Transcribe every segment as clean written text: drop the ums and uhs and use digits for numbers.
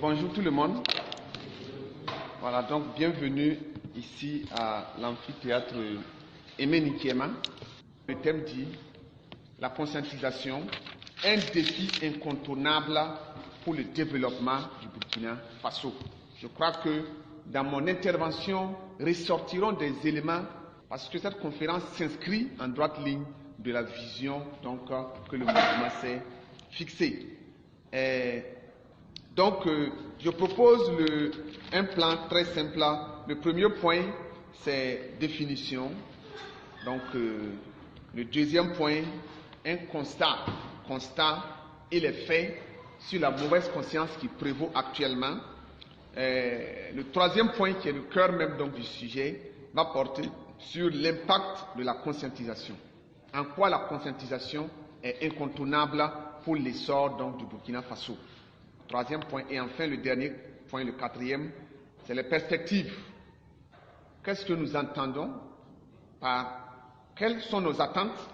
Bonjour tout le monde. Voilà, donc bienvenue ici à l'amphithéâtre Aimé Nkiema. Le thème dit la conscientisation, un défi incontournable pour le développement du Burkina Faso. Je crois que dans mon intervention ressortiront des éléments parce que cette conférence s'inscrit en droite ligne de la vision donc, que le mouvement s'est fixée. Donc, je propose un plan très simple. Le premier point, c'est définition. Donc, le deuxième point, un constat et les faits sur la mauvaise conscience qui prévaut actuellement. Le troisième point, qui est le cœur même donc, du sujet, va porter sur l'impact de la conscientisation. En quoi la conscientisation est incontournable pour l'essor donc, du Burkina Faso. Troisième point, et enfin le dernier point, le quatrième, c'est les perspectives. Qu'est-ce que nous entendons quelles sont nos attentes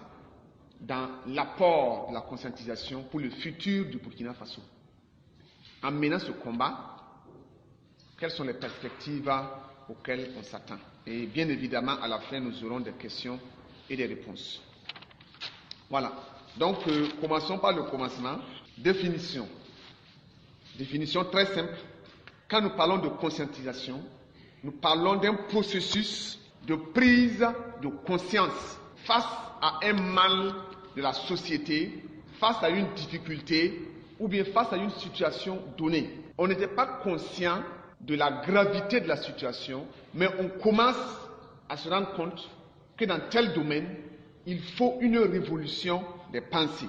dans l'apport de la conscientisation pour le futur du Burkina Faso? En menant ce combat, quelles sont les perspectives auxquelles on s'attend? Et bien évidemment, à la fin, nous aurons des questions et des réponses. Voilà. Donc, commençons par le commencement. Définition. Définition très simple. Quand nous parlons de conscientisation, nous parlons d'un processus de prise de conscience face à un mal de la société, face à une difficulté ou bien face à une situation donnée. On n'était pas conscient de la gravité de la situation, mais on commence à se rendre compte que dans tel domaine, il faut une révolution des pensées.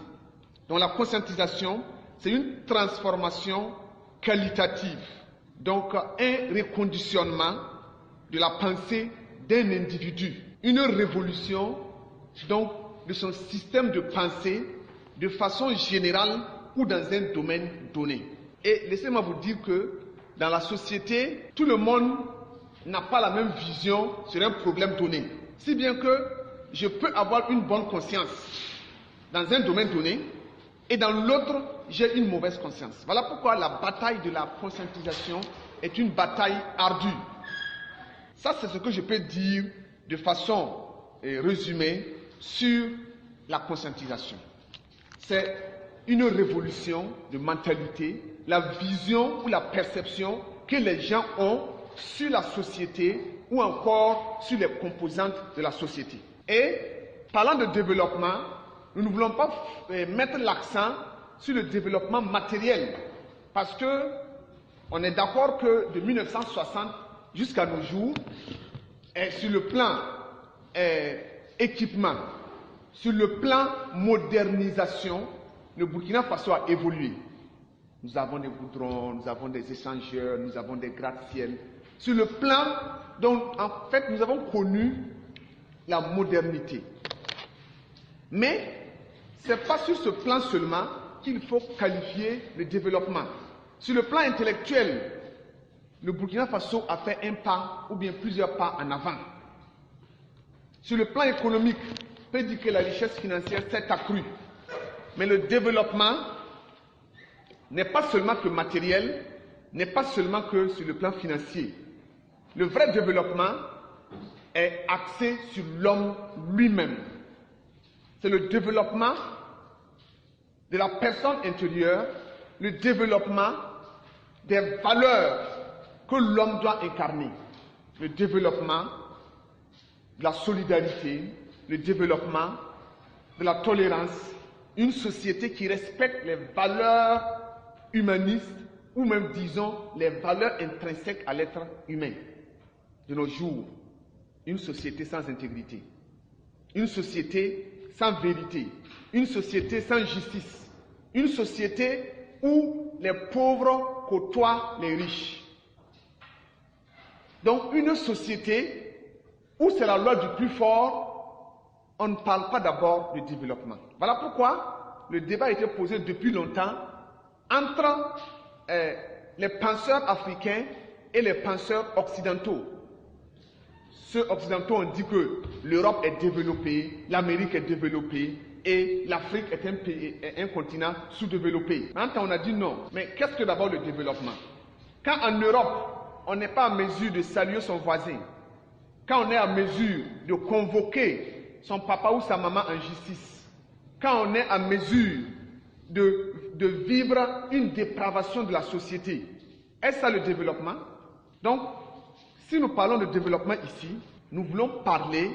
Donc la conscientisation, c'est une transformation qualitative, donc un reconditionnement de la pensée d'un individu, une révolution donc de son système de pensée de façon générale ou dans un domaine donné. Et laissez-moi vous dire que dans la société, tout le monde n'a pas la même vision sur un problème donné. Si bien que je peux avoir une bonne conscience dans un domaine donné, et dans l'autre, j'ai une mauvaise conscience. Voilà pourquoi la bataille de la conscientisation est une bataille ardue. Ça, c'est ce que je peux dire de façon résumée sur la conscientisation. C'est une révolution de mentalité, la vision ou la perception que les gens ont sur la société ou encore sur les composantes de la société. Et parlant de développement, nous ne voulons pas mettre l'accent sur le développement matériel parce que on est d'accord que de 1960 jusqu'à nos jours, sur le plan équipement, sur le plan modernisation, le Burkina Faso a évolué. Nous avons des goudrons, nous avons des échangeurs, nous avons des gratte-ciel. Sur le plan, donc en fait, nous avons connu la modernité. Mais ce n'est pas sur ce plan seulement qu'il faut qualifier le développement. Sur le plan intellectuel, le Burkina Faso a fait un pas ou bien plusieurs pas en avant. Sur le plan économique, on peut dire que la richesse financière s'est accrue. Mais le développement n'est pas seulement que matériel, n'est pas seulement que sur le plan financier. Le vrai développement est axé sur l'homme lui-même. C'est le développement de la personne intérieure, le développement des valeurs que l'homme doit incarner, le développement de la solidarité, le développement de la tolérance, une société qui respecte les valeurs humanistes ou même, disons, les valeurs intrinsèques à l'être humain. De nos jours, une société sans intégrité, une société sans vérité, une société sans justice, une société où les pauvres côtoient les riches. Donc une société où c'est la loi du plus fort, on ne parle pas d'abord de développement. Voilà pourquoi le débat a été posé depuis longtemps entre les penseurs africains et les penseurs occidentaux. Ceux occidentaux ont dit que l'Europe est développée, l'Amérique est développée et l'Afrique est un continent sous-développé. Maintenant, on a dit non. Mais qu'est-ce que d'abord le développement? Quand en Europe, on n'est pas en mesure de saluer son voisin, quand on est en mesure de convoquer son papa ou sa maman en justice, quand on est en mesure de vivre une dépravation de la société, est-ce ça le développement? Donc, si nous parlons de développement ici, nous voulons parler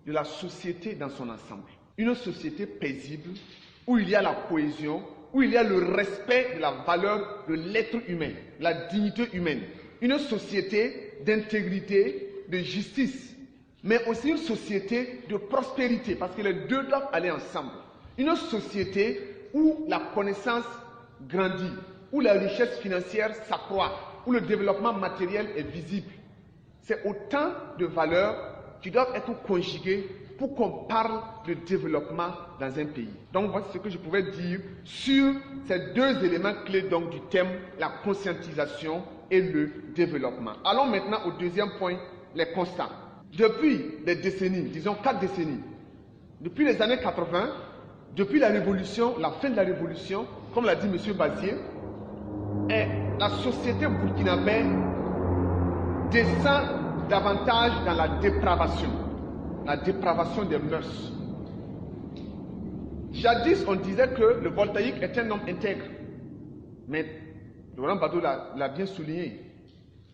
de la société dans son ensemble. Une société paisible, où il y a la cohésion, où il y a le respect de la valeur de l'être humain, la dignité humaine. Une société d'intégrité, de justice, mais aussi une société de prospérité, parce que les deux doivent aller ensemble. Une société où la connaissance grandit, où la richesse financière s'accroît, où le développement matériel est visible. C'est autant de valeurs qui doivent être conjuguées pour qu'on parle de développement dans un pays. Donc voici ce que je pouvais dire sur ces deux éléments clés donc, du thème, la conscientisation et le développement. Allons maintenant au deuxième point, les constats. Depuis des décennies, disons 4 décennies, depuis les années 80, depuis la révolution, la fin de la révolution, comme l'a dit M. Bazier, la société burkinabé descend davantage dans la dépravation des mœurs. Jadis, on disait que le voltaïque est un homme intègre. Mais Laurent Gbagbo l'a bien souligné.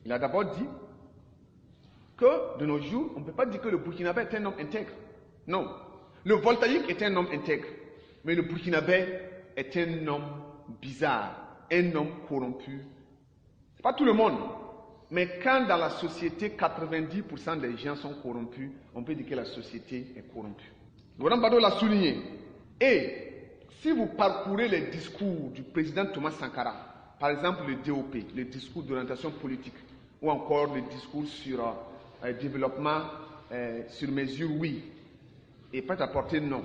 Il a d'abord dit que de nos jours, on ne peut pas dire que le Burkinabé est un homme intègre. Non. Le voltaïque est un homme intègre. Mais le Burkinabé est un homme bizarre, un homme corrompu. Ce n'est pas tout le monde. Mais quand dans la société, 90% des gens sont corrompus, on peut dire que la société est corrompue. Laurent Gbagbo l'a souligné. Et si vous parcourez les discours du président Thomas Sankara, par exemple le DOP, le discours d'orientation politique, ou encore le discours sur développement sur mesure, oui, et prêt à porter non.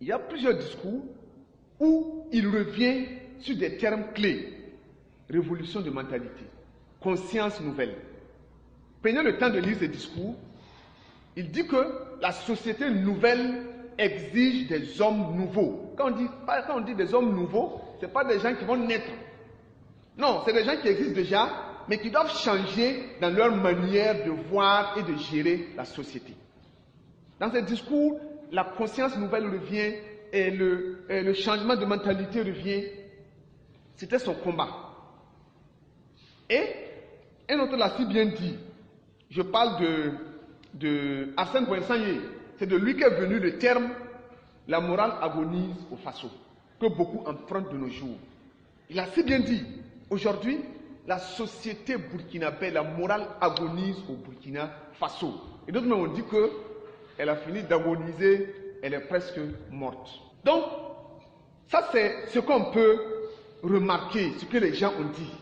Il y a plusieurs discours où il revient sur des termes clés. Révolution de mentalité, conscience nouvelle. Prenez le temps de lire ces discours. Il dit que la société nouvelle exige des hommes nouveaux. Quand on dit des hommes nouveaux, ce n'est pas des gens qui vont naître. Non, c'est des gens qui existent déjà, mais qui doivent changer dans leur manière de voir et de gérer la société. Dans ces discours, la conscience nouvelle revient et le changement de mentalité revient. C'était son combat. Et un autre l'a si bien dit. Je parle de Arsène Boinsangue. C'est de lui qu'est venu le terme « la morale agonise au Faso », que beaucoup empruntent de nos jours. Il a si bien dit, aujourd'hui, la société burkinabé, la morale agonise au Burkina Faso. Et d'autres m'ont dit qu'elle a fini d'agoniser, elle est presque morte. Donc, ça c'est ce qu'on peut remarquer, ce que les gens ont dit.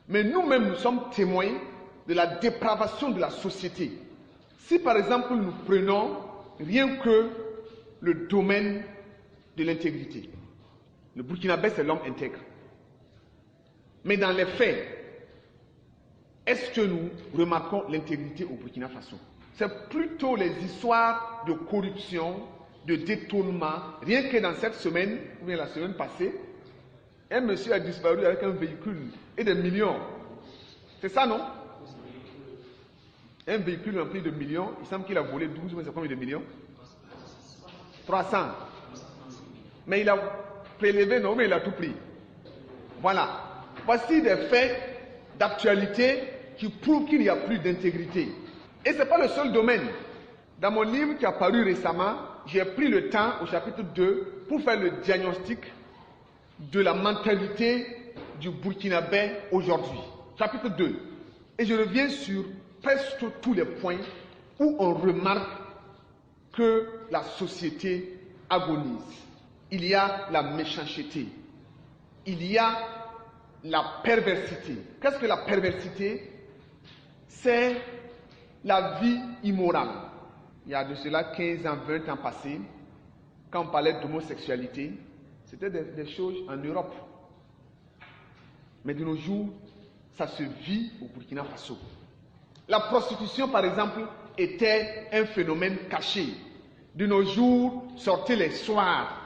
Mais nous-mêmes, nous sommes témoins de la dépravation de la société. Si par exemple nous prenons rien que le domaine de l'intégrité, le Burkinabé c'est l'homme intègre. Mais dans les faits, est-ce que nous remarquons l'intégrité au Burkina Faso? C'est plutôt les histoires de corruption, de détournement. Rien que dans cette semaine, ou bien la semaine passée, un monsieur a disparu avec un véhicule et des millions. C'est ça, non? Un véhicule rempli de millions, il semble qu'il a volé 12, mais c'est combien de millions? 300. Mais il a prélevé, non, mais il a tout pris. Voilà. Voici des faits d'actualité qui prouvent qu'il n'y a plus d'intégrité. Et ce n'est pas le seul domaine. Dans mon livre qui a paru récemment, j'ai pris le temps au chapitre 2 pour faire le diagnostic de la mentalité du Burkinabé aujourd'hui. Chapitre 2. Et je reviens sur presque tous les points où on remarque que la société agonise. Il y a la méchanceté. Il y a la perversité. Qu'est-ce que la perversité? C'est la vie immorale. Il y a de cela 15 ans, 20 ans passés, quand on parlait d'homosexualité, c'était des choses en Europe. Mais de nos jours, ça se vit au Burkina Faso. La prostitution, par exemple, était un phénomène caché. De nos jours, sortez les soirs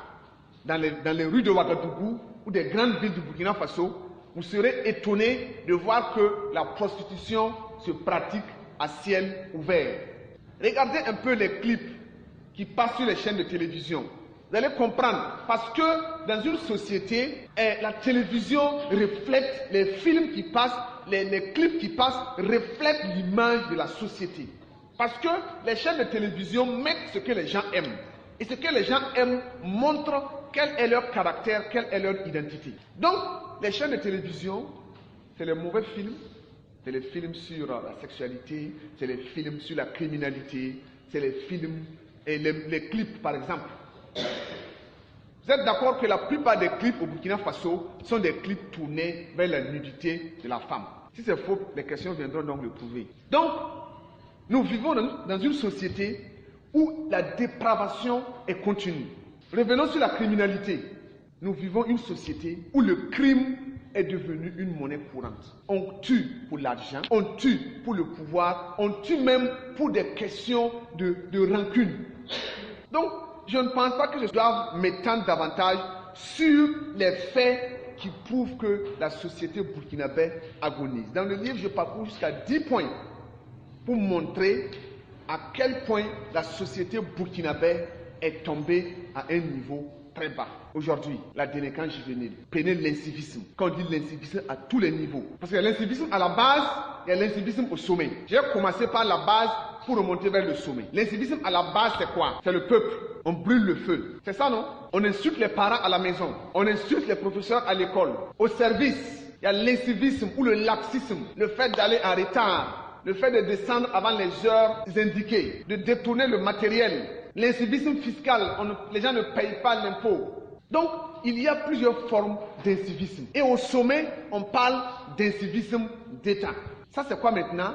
dans les rues de Ouagadougou ou des grandes villes du Burkina Faso, vous serez étonné de voir que la prostitution se pratique à ciel ouvert. Regardez un peu les clips qui passent sur les chaînes de télévision. Vous allez comprendre, parce que dans une société, la télévision reflète, les films qui passent, les clips qui passent reflètent l'image de la société. Parce que les chaînes de télévision mettent ce que les gens aiment. Et ce que les gens aiment montre quel est leur caractère, quelle est leur identité. Donc, les chaînes de télévision, c'est les mauvais films, c'est les films sur la sexualité, c'est les films sur la criminalité, c'est les films et les clips par exemple. Vous êtes d'accord que la plupart des clips au Burkina Faso sont des clips tournés vers la nudité de la femme. Si c'est faux, les questions viendront donc le prouver. Donc, nous vivons dans une société où la dépravation est continue. Revenons sur la criminalité. Nous vivons une société où le crime est devenu une monnaie courante. On tue pour l'argent, on tue pour le pouvoir, on tue même pour des questions de rancune. Donc, je ne pense pas que je doive m'étendre davantage sur les faits qui prouvent que la société burkinabé agonise. Dans le livre, je parcours jusqu'à 10 points pour montrer à quel point la société burkinabé est tombée à un niveau très bas. Aujourd'hui, la délinquance juvénile, prenez l'incivisme. Quand on dit l'incivisme à tous les niveaux. Parce que l'incivisme à la base, il y a l'incivisme au sommet. J'ai commencé par la base pour remonter vers le sommet. L'incivisme à la base, c'est quoi? C'est le peuple. On brûle le feu. C'est ça, non? On insulte les parents à la maison. On insulte les professeurs à l'école. Au service, il y a l'incivisme ou le laxisme. Le fait d'aller en retard. Le fait de descendre avant les heures indiquées. De détourner le matériel. L'incivisme fiscal, les gens ne payent pas l'impôt. Donc, il y a plusieurs formes d'incivisme. Et au sommet, on parle d'incivisme d'État. Ça, c'est quoi maintenant?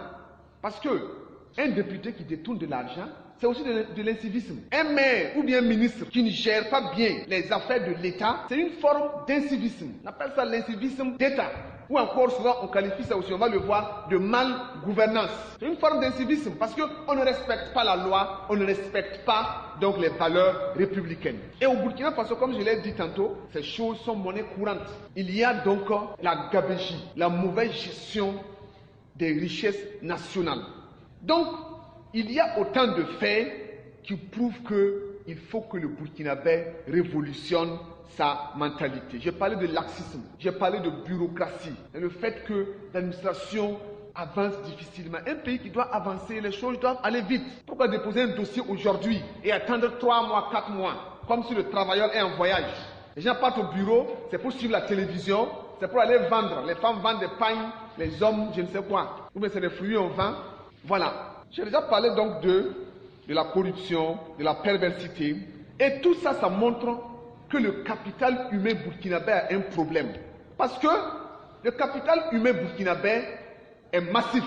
Parce que un député qui détourne de l'argent, c'est aussi de l'incivisme. Un maire ou bien un ministre qui ne gère pas bien les affaires de l'État, c'est une forme d'incivisme. On appelle ça l'incivisme d'État. Ou encore souvent on qualifie ça aussi, on va le voir, de mal-gouvernance. C'est une forme d'incivisme parce qu'on ne respecte pas la loi, on ne respecte pas donc les valeurs républicaines. Et au Burkina Faso, comme je l'ai dit tantôt, ces choses sont monnaie courante. Il y a donc la gabegie, la mauvaise gestion des richesses nationales. Donc, il y a autant de faits qui prouvent qu'il faut que le Burkinabé révolutionne sa mentalité. J'ai parlé de laxisme, j'ai parlé de bureaucratie, et le fait que l'administration avance difficilement. Un pays qui doit avancer, les choses doivent aller vite. Pourquoi déposer un dossier aujourd'hui et attendre 3 mois, 4 mois, comme si le travailleur est en voyage? Les gens partent au bureau, c'est pour suivre la télévision, c'est pour aller vendre. Les femmes vendent des pagnes, les hommes, je ne sais quoi. Ou bien c'est des fruits on vend. Voilà. J'ai déjà parlé donc de la corruption, de la perversité. Et tout ça, ça montre que le capital humain burkinabé a un problème. Parce que le capital humain burkinabé est massif.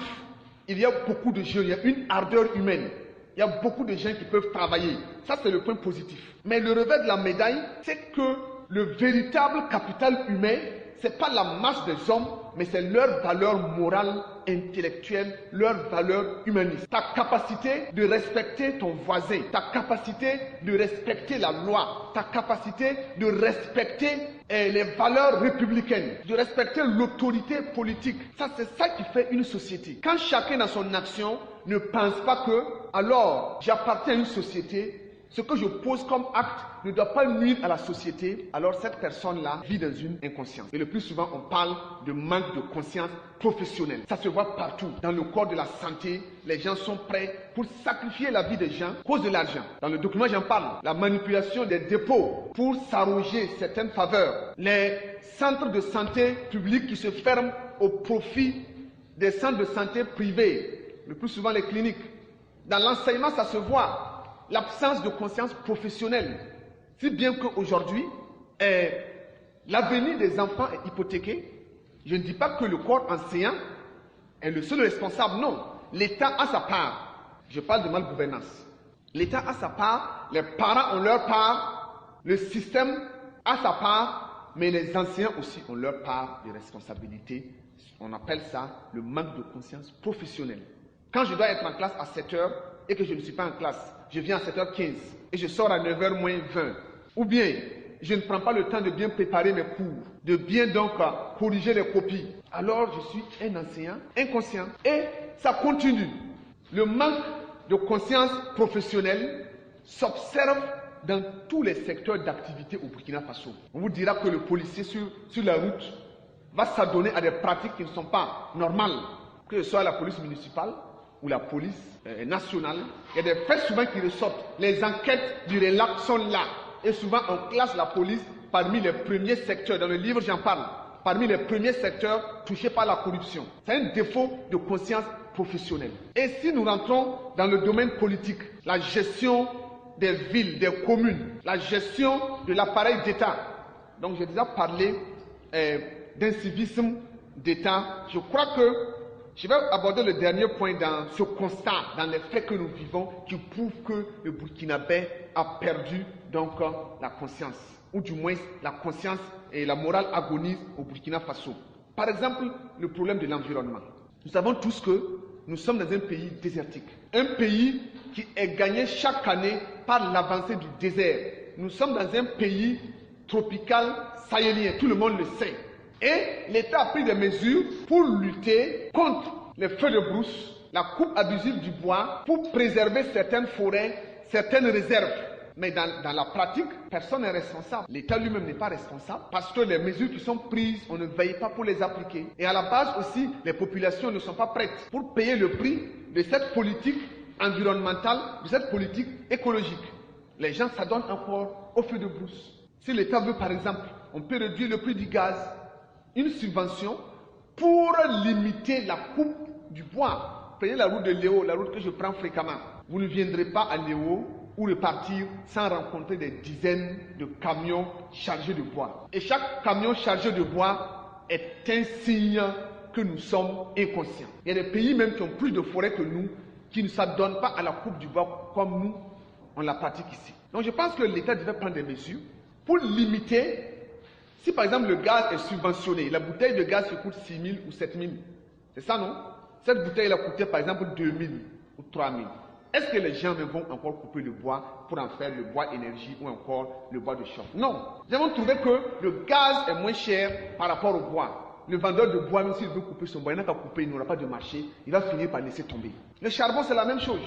Il y a beaucoup de jeunes, il y a une ardeur humaine. Il y a beaucoup de gens qui peuvent travailler. Ça, c'est le point positif. Mais le revers de la médaille, c'est que le véritable capital humain, ce n'est pas la masse des hommes, mais c'est leur valeur morale, intellectuelle, leur valeur humaniste. Ta capacité de respecter ton voisin, ta capacité de respecter la loi, ta capacité de respecter les valeurs républicaines, de respecter l'autorité politique. Ça, c'est ça qui fait une société. Quand chacun dans son action ne pense pas que, alors, j'appartiens à une société, ce que je pose comme acte ne doit pas nuire à la société, alors cette personne-là vit dans une inconscience. Et le plus souvent, on parle de manque de conscience professionnelle. Ça se voit partout. Dans le corps de la santé, les gens sont prêts pour sacrifier la vie des gens à cause de l'argent. Dans le document, j'en parle. La manipulation des dépôts pour s'arroger certaines faveurs. Les centres de santé publics qui se ferment au profit des centres de santé privés. Le plus souvent, les cliniques. Dans l'enseignement, ça se voit. L'absence de conscience professionnelle. Si bien qu'aujourd'hui, l'avenir des enfants est hypothéqué. Je ne dis pas que le corps enseignant est le seul responsable, non. L'État a sa part. Je parle de malgouvernance. L'État a sa part, les parents ont leur part, le système a sa part, mais les enseignants aussi ont leur part de responsabilité. On appelle ça le manque de conscience professionnelle. Quand je dois être en classe à 7 heures et que je ne suis pas en classe, je viens à 7h15 et je sors à 9h moins 20. Ou bien, je ne prends pas le temps de bien préparer mes cours, de bien donc corriger les copies, alors je suis un enseignant inconscient. Et ça continue. Le manque de conscience professionnelle s'observe dans tous les secteurs d'activité au Burkina Faso. On vous dira que le policier sur la route va s'adonner à des pratiques qui ne sont pas normales, que ce soit la police municipale ou la police nationale. Il y a des faits souvent qui ressortent. Les enquêtes du RELAC sont là. Et souvent, on classe la police parmi les premiers secteurs. Dans le livre, j'en parle. Parmi les premiers secteurs touchés par la corruption. C'est un défaut de conscience professionnelle. Et si nous rentrons dans le domaine politique, la gestion des villes, des communes, la gestion de l'appareil d'État. Donc, j'ai déjà parlé d'incivisme d'État. Je crois que je vais aborder le dernier point dans ce constat, dans les faits que nous vivons, qui prouvent que le Burkinabé a perdu donc la conscience, ou du moins la conscience et la morale agonisent au Burkina Faso. Par exemple, le problème de l'environnement. Nous savons tous que nous sommes dans un pays désertique, un pays qui est gagné chaque année par l'avancée du désert. Nous sommes dans un pays tropical sahélien, tout le monde le sait. Et l'État a pris des mesures pour lutter contre les feux de brousse, la coupe abusive du bois, pour préserver certaines forêts, certaines réserves. Mais dans la pratique, personne n'est responsable. L'État lui-même n'est pas responsable parce que les mesures qui sont prises, on ne veille pas pour les appliquer. Et à la base aussi, les populations ne sont pas prêtes pour payer le prix de cette politique environnementale, de cette politique écologique. Les gens s'adonnent encore aux feux de brousse. Si l'État veut, par exemple, on peut réduire le prix du gaz, une subvention pour limiter la coupe du bois. Prenez la route de Léo, la route que je prends fréquemment. Vous ne viendrez pas à Léo ou repartir sans rencontrer des dizaines de camions chargés de bois. Et chaque camion chargé de bois est un signe que nous sommes inconscients. Il y a des pays même qui ont plus de forêts que nous, qui ne s'adonnent pas à la coupe du bois comme nous, on la pratique ici. Donc je pense que l'État devait prendre des mesures pour limiter. Si par exemple le gaz est subventionné, la bouteille de gaz qui coûte 6 000 ou 7 000, c'est ça non? Cette bouteille elle a coûté par exemple 2 000 ou 3 000. Est-ce que les gens vont encore couper le bois pour en faire le bois énergie ou encore le bois de chauffe? Non. Nous avons trouvé que le gaz est moins cher par rapport au bois. Le vendeur de bois, même s'il veut couper son bois, il n'a qu'à couper, il n'aura pas de marché, il va finir par laisser tomber. Le charbon, c'est la même chose.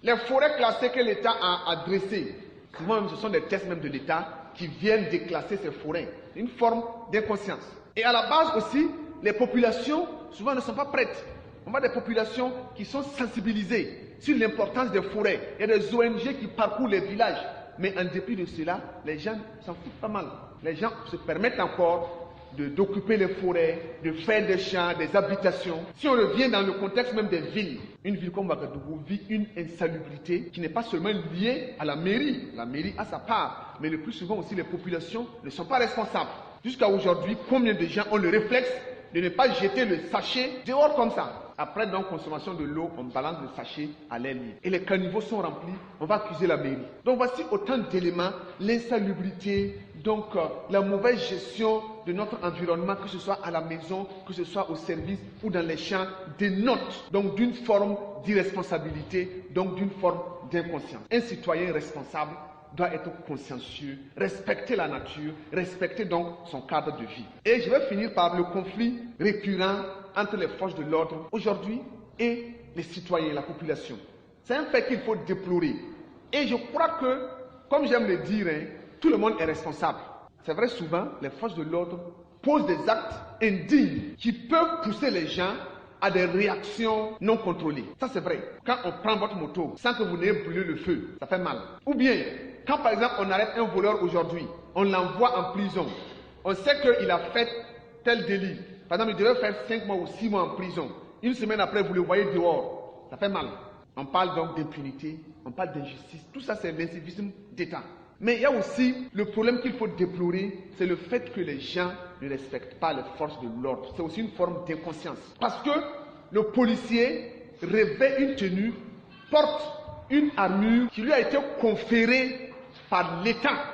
Les forêts classées que l'État a dressées, souvent même, ce sont des tests même de l'État qui viennent déclasser ces forêts. Une forme d'inconscience. Et à la base aussi, les populations souvent ne sont pas prêtes. On voit des populations qui sont sensibilisées sur l'importance des forêts. Il y a des ONG qui parcourent les villages. Mais en dépit de cela, les gens s'en foutent pas mal. Les gens se permettent encore d'occuper les forêts, de faire des champs, des habitations. Si on revient dans le contexte même des villes, une ville comme Ouagadougou vit une insalubrité qui n'est pas seulement liée à la mairie. La mairie a sa part, mais le plus souvent aussi les populations ne sont pas responsables. Jusqu'à aujourd'hui, combien de gens ont le réflexe de ne pas jeter le sachet dehors comme ça? Après donc consommation de l'eau, on balance le sachet à l'air libre. Et les caniveaux sont remplis, on va accuser la mairie. Donc voici autant d'éléments, l'insalubrité, donc la mauvaise gestion de notre environnement, que ce soit à la maison, que ce soit au service ou dans les champs, dénote donc d'une forme d'irresponsabilité, donc d'une forme d'inconscience. Un citoyen responsable doit être consciencieux, respecter la nature, respecter donc son cadre de vie. Et je vais finir par le conflit récurrent entre les forces de l'ordre aujourd'hui et les citoyens, la population. C'est un fait qu'il faut déplorer. Et je crois que, comme j'aime le dire, tout le monde est responsable. C'est vrai, souvent, les forces de l'ordre posent des actes indignes qui peuvent pousser les gens à des réactions non contrôlées. Ça, c'est vrai. Quand on prend votre moto sans que vous n'ayez brûlé le feu, ça fait mal. Ou bien, quand par exemple on arrête un voleur aujourd'hui, on l'envoie en prison. On sait qu'il a fait tel délit. Par exemple, il devait faire 5 mois ou 6 mois en prison. Une semaine après, vous le voyez dehors. Ça fait mal. On parle donc d'impunité, on parle d'injustice. Tout ça, c'est l'incivisme d'État. Mais il y a aussi le problème qu'il faut déplorer, c'est le fait que les gens ne respectent pas les forces de l'ordre. C'est aussi une forme d'inconscience. Parce que le policier revêt une tenue, porte une armure qui lui a été conférée par l'État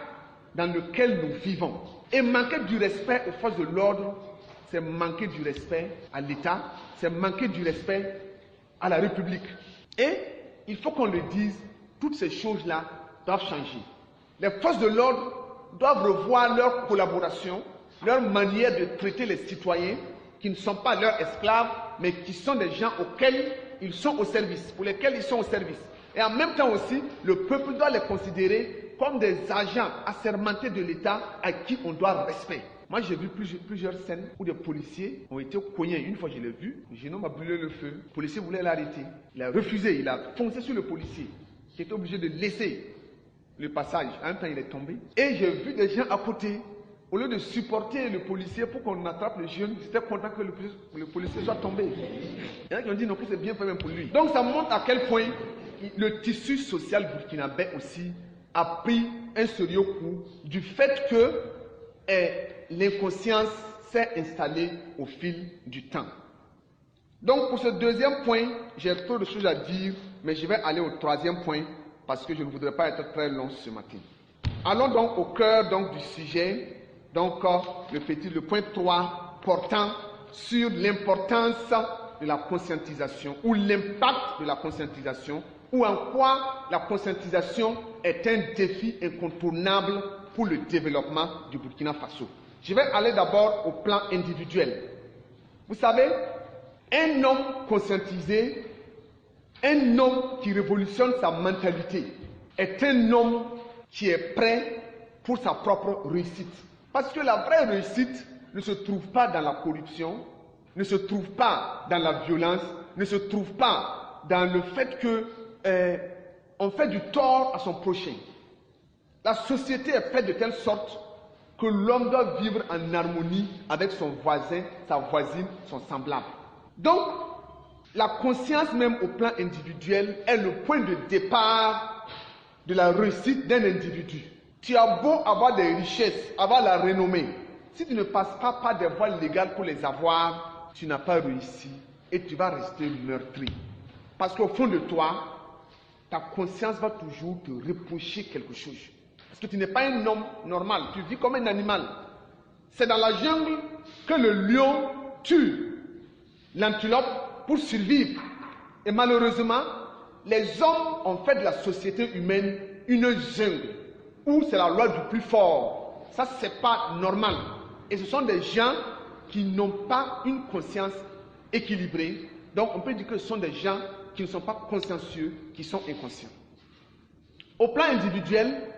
dans lequel nous vivons. Et manquer du respect aux forces de l'ordre, c'est manquer du respect à l'État, c'est manquer du respect à la République. Et il faut qu'on le dise, toutes ces choses-là doivent changer. Les forces de l'ordre doivent revoir leur collaboration, leur manière de traiter les citoyens qui ne sont pas leurs esclaves, mais qui sont des gens auxquels ils sont au service, pour lesquels ils sont au service. Et en même temps aussi, le peuple doit les considérer comme des agents assermentés de l'État à qui on doit respect. Moi, j'ai vu plusieurs scènes où des policiers ont été cognés. Une fois, je l'ai vu, le jeune homme a brûlé le feu. Le policier voulait l'arrêter. Il a refusé, il a foncé sur le policier, qui était obligé de laisser le passage. En même temps, il est tombé. Et j'ai vu des gens à côté, au lieu de supporter le policier pour qu'on attrape le jeune, ils étaient contents que le policier soit tombé. Il y en a qui ont dit non, que c'est bien fait même pour lui. Donc, ça montre à quel point le tissu social burkinabé aussi a pris un sérieux coup du fait que l'inconscience s'est installée au fil du temps. Donc pour ce deuxième point, j'ai trop de choses à dire, mais je vais aller au troisième point parce que je ne voudrais pas être très long ce matin. Allons donc au cœur du sujet, le point 3 portant sur l'importance de la conscientisation ou l'impact de la conscientisation ou en quoi la conscientisation est un défi incontournable pour le développement du Burkina Faso. Je vais aller d'abord au plan individuel. Vous savez, un homme conscientisé, un homme qui révolutionne sa mentalité, est un homme qui est prêt pour sa propre réussite. Parce que la vraie réussite ne se trouve pas dans la corruption, ne se trouve pas dans la violence, ne se trouve pas dans le fait que on fait du tort à son prochain. La société est faite de telle sorte que l'homme doit vivre en harmonie avec son voisin, sa voisine, son semblable. Donc, la conscience même au plan individuel est le point de départ de la réussite d'un individu. Tu as beau avoir des richesses, avoir la renommée, si tu ne passes pas par des voies légales pour les avoir, tu n'as pas réussi et tu vas rester meurtri. Parce qu'au fond de toi, ta conscience va toujours te reprocher quelque chose. Parce que tu n'es pas un homme normal, tu vis comme un animal. C'est dans la jungle que le lion tue l'antilope pour survivre. Et malheureusement, les hommes ont fait de la société humaine une jungle où c'est la loi du plus fort. Ça, c'est pas normal. Et ce sont des gens qui n'ont pas une conscience équilibrée. Donc, on peut dire que ce sont des gens qui ne sont pas consciencieux, qui sont inconscients. Au plan individuel,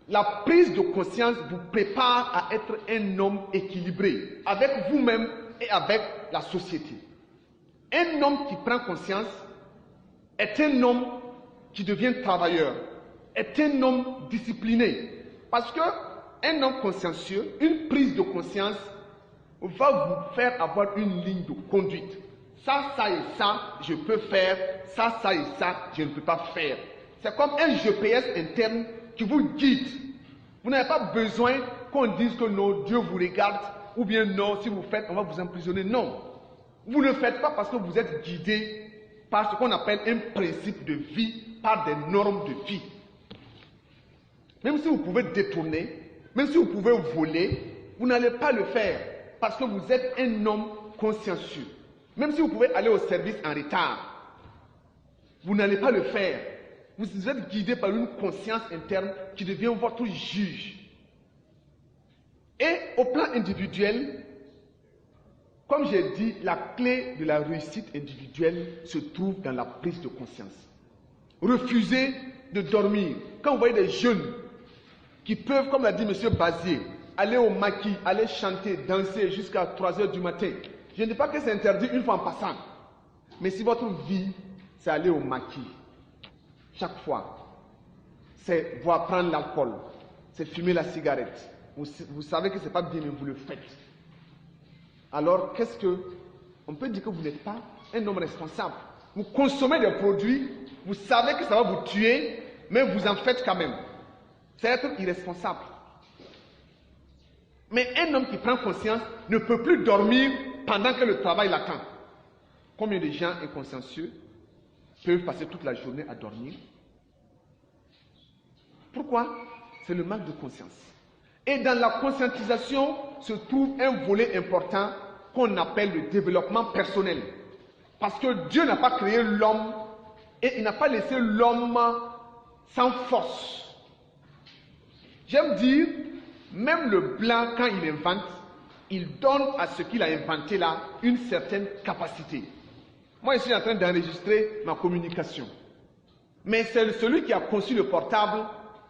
la prise de conscience vous prépare à être un homme équilibré avec vous-même et avec la société. Un homme qui prend conscience est un homme qui devient travailleur, est un homme discipliné. Parce qu'un homme consciencieux, une prise de conscience va vous faire avoir une ligne de conduite. Ça et ça, je peux faire. Ça et ça, je ne peux pas faire. C'est comme un GPS interne qui vous guide. Vous n'avez pas besoin qu'on dise que non, Dieu vous regarde, ou bien non, si vous faites, on va vous emprisonner. Non. Vous ne faites pas parce que vous êtes guidé par ce qu'on appelle un principe de vie, par des normes de vie. Même si vous pouvez détourner, même si vous pouvez voler, vous n'allez pas le faire parce que vous êtes un homme consciencieux. Même si vous pouvez aller au service en retard, vous n'allez pas le faire. Vous êtes guidé par une conscience interne qui devient votre juge. Et au plan individuel, comme j'ai dit, la clé de la réussite individuelle se trouve dans la prise de conscience. Refusez de dormir. Quand vous voyez des jeunes qui peuvent, comme l'a dit M. Bazier, aller au maquis, aller chanter, danser jusqu'à 3 heures du matin, je ne dis pas que c'est interdit une fois en passant. Mais si votre vie, c'est aller au maquis, chaque fois, c'est voir prendre l'alcool, c'est fumer la cigarette, vous savez que ce n'est pas bien, mais vous le faites. Alors, on peut dire que vous n'êtes pas un homme responsable. Vous consommez des produits, vous savez que ça va vous tuer, mais vous en faites quand même. C'est être irresponsable. Mais un homme qui prend conscience ne peut plus dormir pendant que le travail l'attend. Combien de gens inconsciencieux peuvent passer toute la journée à dormir? Pourquoi? C'est le manque de conscience. Et dans la conscientisation se trouve un volet important qu'on appelle le développement personnel. Parce que Dieu n'a pas créé l'homme et il n'a pas laissé l'homme sans force. J'aime dire, même le blanc, quand il invente, il donne à ce qu'il a inventé là une certaine capacité. Moi, je suis en train d'enregistrer ma communication. Mais c'est celui qui a conçu le portable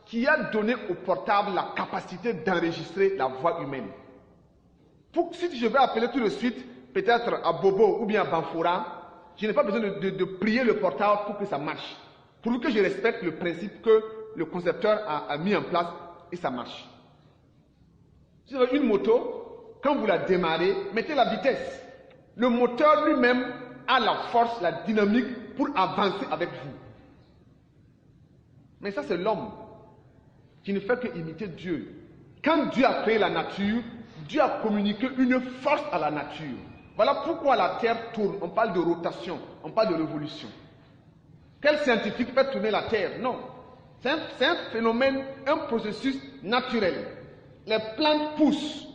qui a donné au portable la capacité d'enregistrer la voix humaine. Si je vais appeler tout de suite, peut-être à Bobo ou bien à Banfora, je n'ai pas besoin de prier le portable pour que ça marche. Pour que je respecte le principe que le concepteur a mis en place et ça marche. Si vous avez une moto, quand vous la démarrez, mettez la vitesse. Le moteur lui-même a la force, la dynamique pour avancer avec vous. Mais ça, c'est l'homme qui ne fait que imiter Dieu. Quand Dieu a créé la nature, Dieu a communiqué une force à la nature. Voilà pourquoi la Terre tourne. On parle de rotation, on parle de révolution. Quel scientifique fait tourner la Terre? Non. C'est un phénomène, un processus naturel. Les plantes poussent.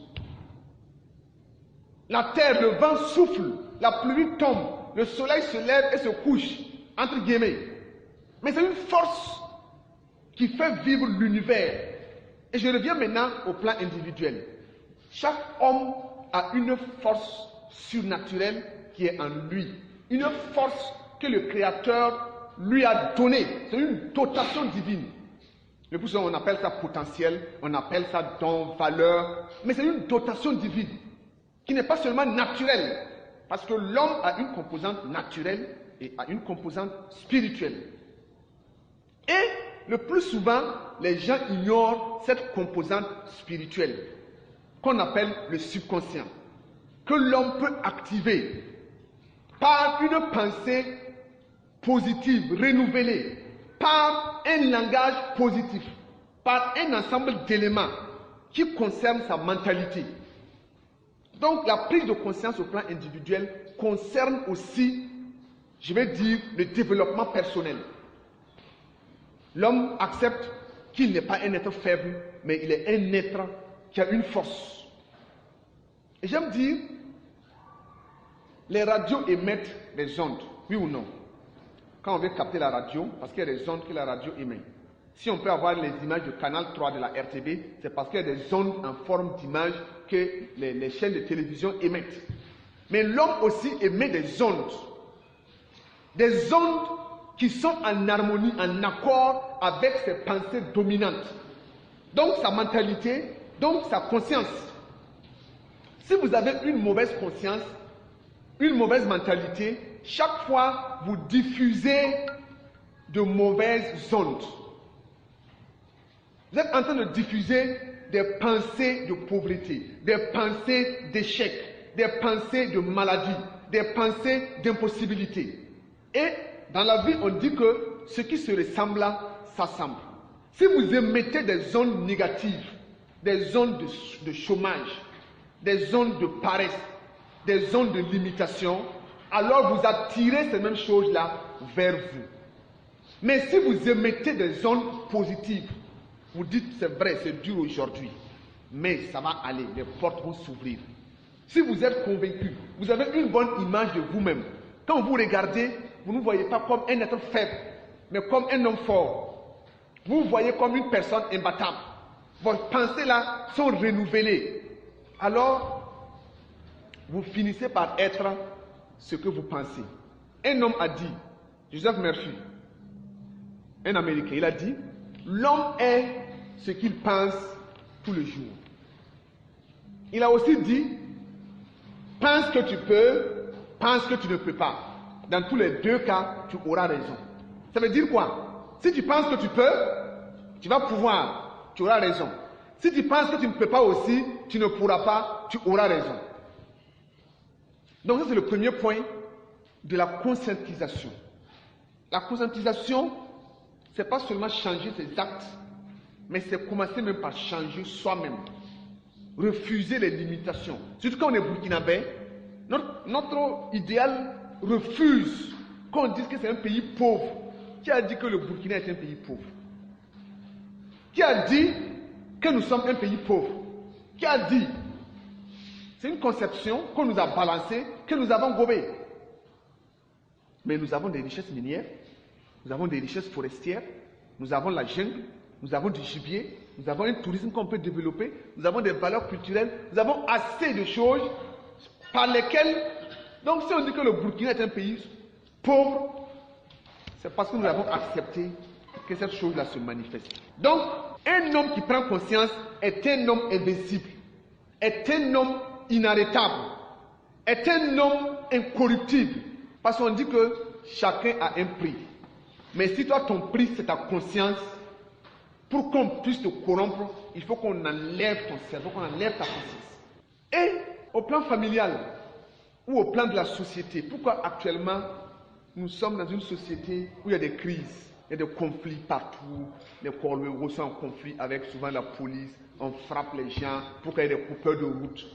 La terre, le vent souffle, la pluie tombe, le soleil se lève et se couche, entre guillemets. Mais c'est une force qui fait vivre l'univers. Et je reviens maintenant au plan individuel. Chaque homme a une force surnaturelle qui est en lui. Une force que le Créateur lui a donnée. C'est une dotation divine. Le plus souvent, on appelle ça potentiel, on appelle ça don, valeur. Mais c'est une dotation divine qui n'est pas seulement naturelle. Parce que l'homme a une composante naturelle et a une composante spirituelle. Et le plus souvent, les gens ignorent cette composante spirituelle qu'on appelle le subconscient, que l'homme peut activer par une pensée positive, renouvelée, par un langage positif, par un ensemble d'éléments qui concernent sa mentalité. Donc la prise de conscience au plan individuel concerne aussi, je vais dire, le développement personnel. L'homme accepte qu'il n'est pas un être faible, mais il est un être qui a une force. Et j'aime dire, les radios émettent des ondes, oui ou non? Quand on veut capter la radio, parce qu'il y a des ondes que la radio émet. Si on peut avoir les images du canal 3 de la RTB, c'est parce qu'il y a des ondes en forme d'image que les chaînes de télévision émettent. Mais l'homme aussi émet des ondes. Des ondes qui sont en harmonie, en accord avec ses pensées dominantes. Donc sa mentalité, donc sa conscience. Si vous avez une mauvaise conscience, une mauvaise mentalité, chaque fois vous diffusez de mauvaises ondes. Vous êtes en train de diffuser des pensées de pauvreté, des pensées d'échec, des pensées de maladie, des pensées d'impossibilité. Et dans la vie, on dit que ce qui se ressemble s'assemble. Si vous émettez des ondes négatives, des ondes de chômage, des ondes de paresse, des ondes de limitation, alors vous attirez ces mêmes choses-là vers vous. Mais si vous émettez des ondes positives, vous dites c'est vrai, c'est dur aujourd'hui, mais ça va aller, les portes vont s'ouvrir. Si vous êtes convaincu, vous avez une bonne image de vous-même. Quand vous regardez, vous ne vous voyez pas comme un être faible, mais comme un homme fort. Vous vous voyez comme une personne imbattable. Vos pensées là sont renouvelées. Alors, vous finissez par être ce que vous pensez. Un homme a dit, Joseph Murphy, un Américain, il a dit, l'homme est ce qu'il pense tout le jour. Il a aussi dit, pense que tu peux, pense que tu ne peux pas. Dans tous les deux cas, tu auras raison. Ça veut dire quoi? Si tu penses que tu peux, tu vas pouvoir, tu auras raison. Si tu penses que tu ne peux pas aussi, tu ne pourras pas, tu auras raison. Donc ça c'est le premier point de la conscientisation. La conscientisation, ce n'est pas seulement changer ses actes, mais c'est commencer même par changer soi-même. Refuser les limitations. Surtout quand on est burkinabé, notre idéal refuse qu'on dise que c'est un pays pauvre. Qui a dit que le Burkina est un pays pauvre? Qui a dit que nous sommes un pays pauvre? Qui a dit? C'est une conception qu'on nous a balancée, que nous avons gobée. Mais nous avons des richesses minières, nous avons des richesses forestières, nous avons la jungle, nous avons du gibier, nous avons un tourisme qu'on peut développer, nous avons des valeurs culturelles, nous avons assez de choses par lesquelles... Donc si on dit que le Burkina est un pays pauvre, c'est parce que nous avons accepté que cette chose-là se manifeste. Donc, un homme qui prend conscience est un homme invincible, est un homme inarrêtable, est un homme incorruptible. Parce qu'on dit que chacun a un prix. Mais si toi, ton prix, c'est ta conscience, pour qu'on puisse te corrompre, il faut qu'on enlève ton cerveau, qu'on enlève ta conscience. Et au plan familial, ou au plan de la société, pourquoi actuellement nous sommes dans une société où il y a des crises, il y a des conflits partout, les Corbeaux sont en conflit avec souvent la police, on frappe les gens pour qu'il y ait des coupeurs de route.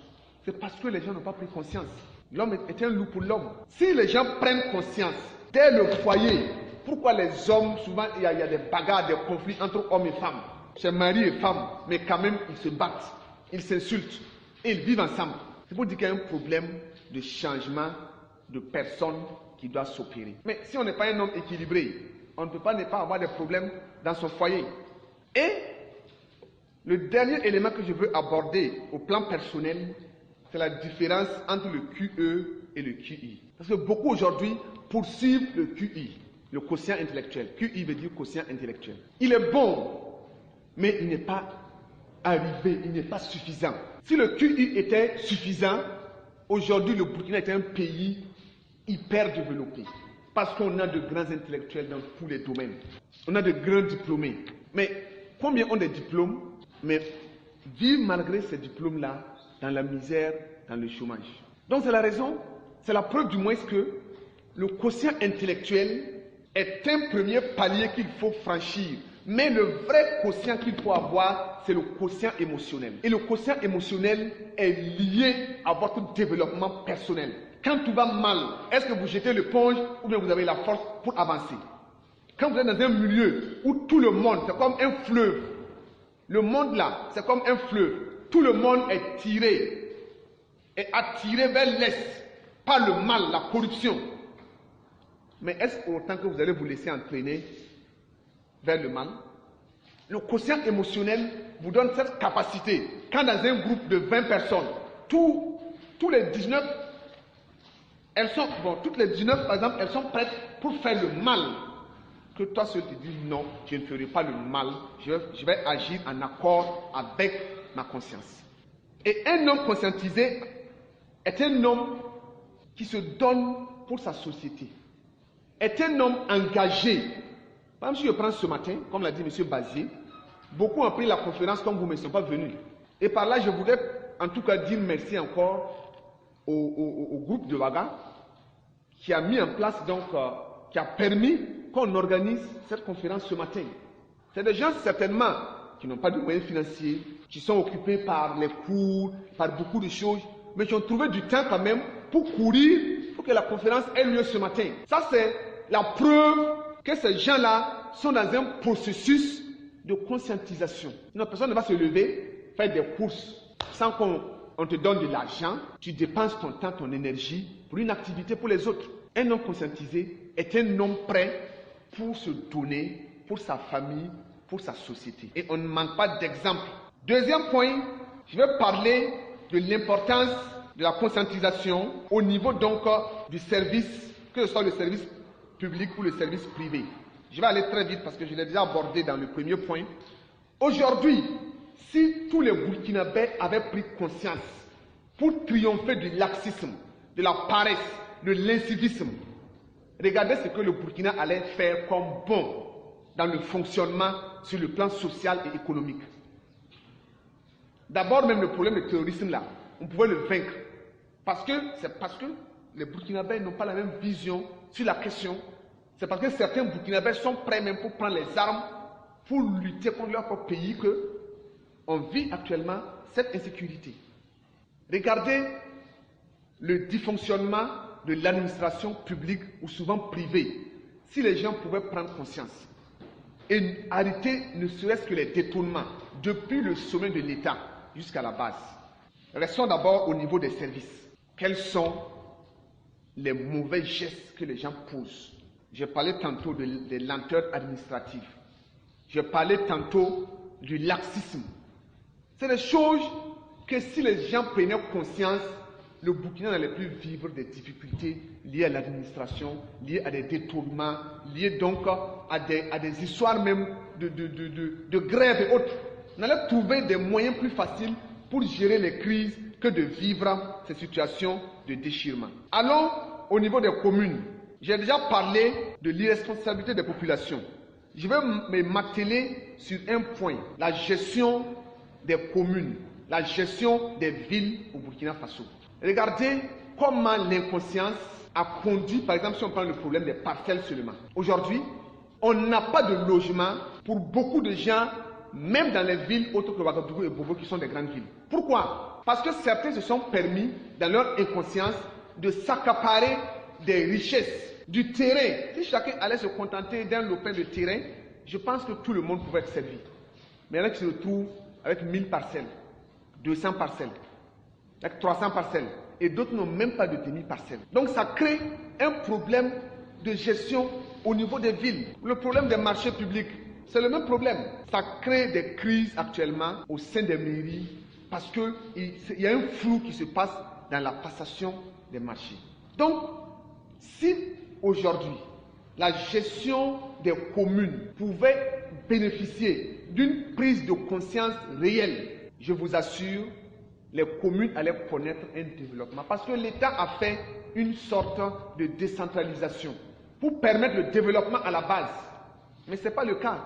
C'est parce que les gens n'ont pas pris conscience. L'homme est un loup pour l'homme. Si les gens prennent conscience, dès le foyer, pourquoi les hommes, souvent il y a des bagarres, des conflits entre hommes et femmes, c'est mari et femme, mais quand même ils se battent, ils s'insultent, et ils vivent ensemble. C'est pour dire qu'il y a un problème de changement de personne qui doit s'opérer. Mais si on n'est pas un homme équilibré, on ne peut pas ne pas avoir des problèmes dans son foyer. Et le dernier élément que je veux aborder au plan personnel, c'est la différence entre le QE et le QI. Parce que beaucoup aujourd'hui poursuivent le QI, le quotient intellectuel. QI veut dire quotient intellectuel. Il est bon, mais il n'est pas arrivé, il n'est pas suffisant. Si le QI était suffisant, aujourd'hui le Burkina est un pays hyper développé. Parce qu'on a de grands intellectuels dans tous les domaines. On a de grands diplômés. Mais combien ont des diplômes, mais vivent malgré ces diplômes-là dans la misère, dans le chômage. Donc c'est la raison, c'est la preuve du moins que le quotient intellectuel est un premier palier qu'il faut franchir. Mais le vrai quotient qu'il faut avoir, c'est le quotient émotionnel. Et le quotient émotionnel est lié à votre développement personnel. Quand tout va mal, est-ce que vous jetez l'éponge ou bien vous avez la force pour avancer? Quand vous êtes dans un milieu où tout le monde, c'est comme un fleuve. Le monde là, c'est comme un fleuve. Tout le monde est tiré et attiré vers l'est par le mal, la corruption. Mais est-ce pour autant que vous allez vous laisser entraîner vers le mal? Le quotient émotionnel vous donne cette capacité. Quand dans un groupe de 20 personnes, tous les 19, toutes les 19 par exemple, elles sont prêtes pour faire le mal. Que toi seul te dis non, je ne ferai pas le mal, je vais agir en accord avec ma conscience. Et un homme conscientisé est un homme qui se donne pour sa société, est un homme engagé. Par exemple, si je prends ce matin, comme l'a dit M. Bazier, beaucoup ont pris la conférence comme vous ne sont pas venus. Et par là, je voudrais en tout cas dire merci encore au groupe de Ouaga qui a mis en place, donc, qui a permis qu'on organise cette conférence ce matin. C'est des gens certainement qui n'ont pas de moyens financiers, qui sont occupés par les cours, par beaucoup de choses, mais qui ont trouvé du temps quand même pour courir pour que la conférence ait lieu ce matin. Ça, c'est la preuve que ces gens-là sont dans un processus de conscientisation. Une personne ne va se lever, faire des courses sans qu'on te donne de l'argent. Tu dépenses ton temps, ton énergie pour une activité pour les autres. Un homme conscientisé est un homme prêt pour se donner, pour sa famille, pour sa société. Et on ne manque pas d'exemples. Deuxième point, je vais parler de l'importance de la conscientisation au niveau donc du service, que ce soit le service public ou le service privé. Je vais aller très vite parce que je l'ai déjà abordé dans le premier point. Aujourd'hui, si tous les Burkinabés avaient pris conscience pour triompher du laxisme, de la paresse, de l'incivisme, regardez ce que le Burkina allait faire comme bon dans le fonctionnement sur le plan social et économique. D'abord, même le problème de terrorisme là, on pouvait le vaincre. C'est parce que les Burkinabés n'ont pas la même vision sur la question. C'est parce que certains Burkinabés sont prêts même pour prendre les armes pour lutter contre leur propre pays qu'on vit actuellement cette insécurité. Regardez le dysfonctionnement de l'administration publique ou souvent privée. Si les gens pouvaient prendre conscience et arrêter ne serait-ce que les détournements depuis le sommet de l'État jusqu'à la base. Restons d'abord au niveau des services. Quels sont les mauvais gestes que les gens posent? J'ai parlé tantôt des lenteurs administratives. J'ai parlé tantôt du laxisme. C'est des choses que si les gens prenaient conscience, le Burkina n'allait plus vivre des difficultés liées à l'administration, liées à des détournements, liées donc à des histoires même de grève et autres. On allait trouver des moyens plus faciles pour gérer les crises que de vivre ces situations de déchirement. Allons au niveau des communes. J'ai déjà parlé de l'irresponsabilité des populations. Je vais m'atteler sur un point, la gestion des communes, la gestion des villes au Burkina Faso. Regardez comment l'inconscience a conduit, par exemple, si on prend le problème des parcelles seulement. Aujourd'hui, on n'a pas de logement pour beaucoup de gens, même dans les villes autres que Ouagadougou et Bobo, qui sont des grandes villes. Pourquoi? Parce que certains se sont permis, dans leur inconscience, de s'accaparer des richesses, du terrain. Si chacun allait se contenter d'un lopin de terrain, je pense que tout le monde pouvait être servi. Mais il y en a qui se retrouvent avec 1000 parcelles, 200 parcelles, avec 300 parcelles. Et d'autres n'ont même pas de demi-parcelles. Donc ça crée un problème de gestion au niveau des villes. Le problème des marchés publics, c'est le même problème. Ça crée des crises actuellement au sein des mairies parce qu'il y a un flou qui se passe dans la passation des marchés. Donc, si aujourd'hui, la gestion des communes pouvait bénéficier d'une prise de conscience réelle, je vous assure, les communes allaient connaître un développement. Parce que l'État a fait une sorte de décentralisation pour permettre le développement à la base. Mais ce n'est pas le cas.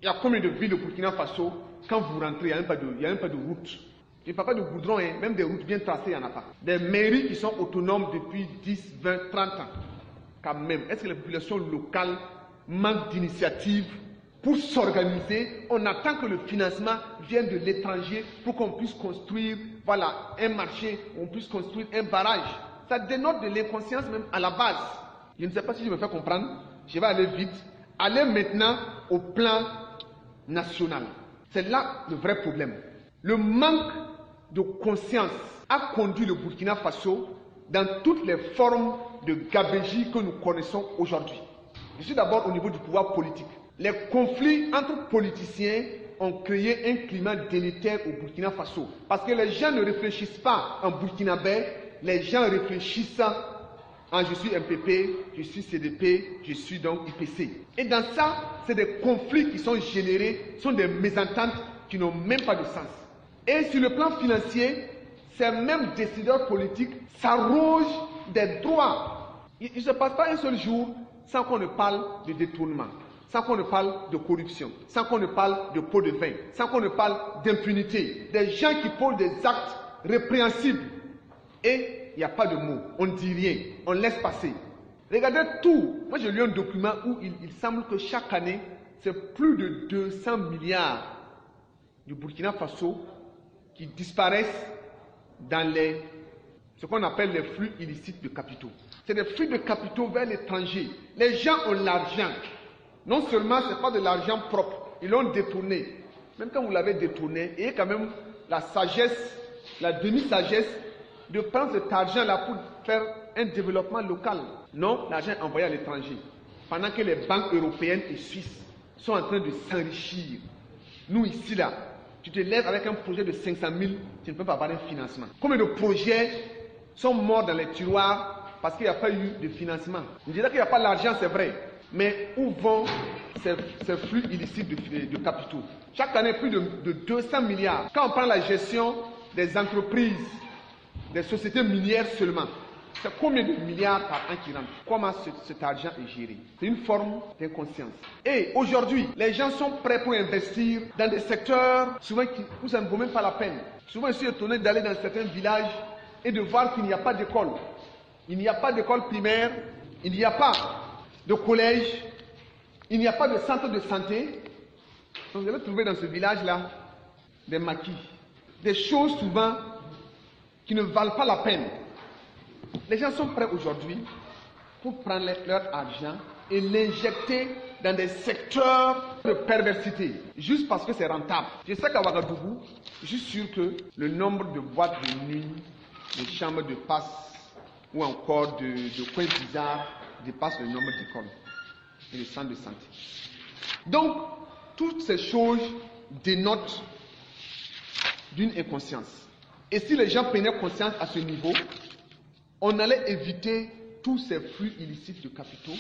Il y a combien de villes au Burkina Faso, quand vous rentrez, il n'y a même pas de route. Il n'y a pas de goudron, hein. Même des routes bien tracées, il n'y en a pas. Des mairies qui sont autonomes depuis 10, 20, 30 ans. Quand même, est-ce que les populations locales manquent d'initiative pour s'organiser? On attend que le financement vienne de l'étranger pour qu'on puisse construire, voilà, un marché, on puisse construire un barrage. Ça dénote de l'inconscience même à la base. Je ne sais pas si je me fais comprendre. Je vais aller vite. Allez maintenant au plan national. C'est là le vrai problème. Le manque de conscience a conduit le Burkina Faso dans toutes les formes de gabegie que nous connaissons aujourd'hui. Je suis d'abord au niveau du pouvoir politique. Les conflits entre politiciens ont créé un climat délétère au Burkina Faso. Parce que les gens ne réfléchissent pas en burkinabé, les gens réfléchissent en je suis MPP, je suis CDP, je suis donc IPC. Et dans ça, c'est des conflits qui sont générés, sont des mésententes qui n'ont même pas de sens. Et sur le plan financier, ces mêmes décideurs politiques s'arrogent des droits. Il ne se passe pas un seul jour sans qu'on ne parle de détournement, sans qu'on ne parle de corruption, sans qu'on ne parle de pot de vin, sans qu'on ne parle d'impunité. Des gens qui posent des actes répréhensibles. Et il n'y a pas de mots, on ne dit rien, on laisse passer. Regardez tout. Moi j'ai lu un document où il semble que chaque année, c'est plus de 200 milliards du Burkina Faso qui disparaissent dans ce qu'on appelle les flux illicites de capitaux. C'est des flux de capitaux vers l'étranger. Les gens ont l'argent. Non seulement ce n'est pas de l'argent propre, ils l'ont détourné. Même quand vous l'avez détourné, il y a quand même la sagesse, la demi-sagesse de prendre cet argent-là pour faire un développement local. Non, l'argent est envoyé à l'étranger. Pendant que les banques européennes et suisses sont en train de s'enrichir. Nous ici, là, tu te lèves avec un projet de 500 000, tu ne peux pas avoir un financement. Combien de projets sont morts dans les tiroirs parce qu'il n'y a pas eu de financement? On dirait qu'il n'y a pas l'argent, c'est vrai. Mais où vont ces flux illicites de capitaux? Chaque année, plus de 200 milliards. Quand on prend la gestion des entreprises, des sociétés minières seulement, c'est combien de milliards par an qui rentrent? Comment cet argent est géré? C'est une forme d'inconscience. Et aujourd'hui, les gens sont prêts pour investir dans des secteurs souvent où ça ne vaut même pas la peine. Souvent, je suis étonné d'aller dans certains villages et de voir qu'il n'y a pas d'école. Il n'y a pas d'école primaire, il n'y a pas de collège, il n'y a pas de centre de santé. Donc vous allez trouver dans ce village-là des maquis, des choses souvent qui ne valent pas la peine. Les gens sont prêts aujourd'hui pour prendre leur argent et l'injecter dans des secteurs de perversité, juste parce que c'est rentable. Je sais qu'à Ouagadougou, je suis sûr que le nombre de boîtes de nuit, de chambres de passe ou encore de coins bizarres dépasse le nombre d'écoles et de centres de santé. Donc, toutes ces choses dénote d'une inconscience. Et si les gens prenaient conscience à ce niveau, on allait éviter tous ces flux illicites de capitaux.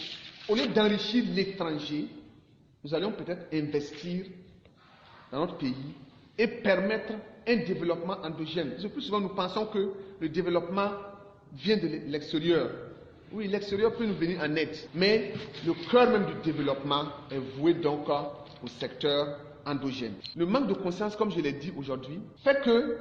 Au lieu d'enrichir l'étranger, nous allions peut-être investir dans notre pays et permettre un développement endogène. Parce que plus souvent, nous pensons que le développement vient de l'extérieur. Oui, l'extérieur peut nous venir en aide, mais le cœur même du développement est voué donc au secteur endogène. Le manque de conscience, comme je l'ai dit aujourd'hui, fait que,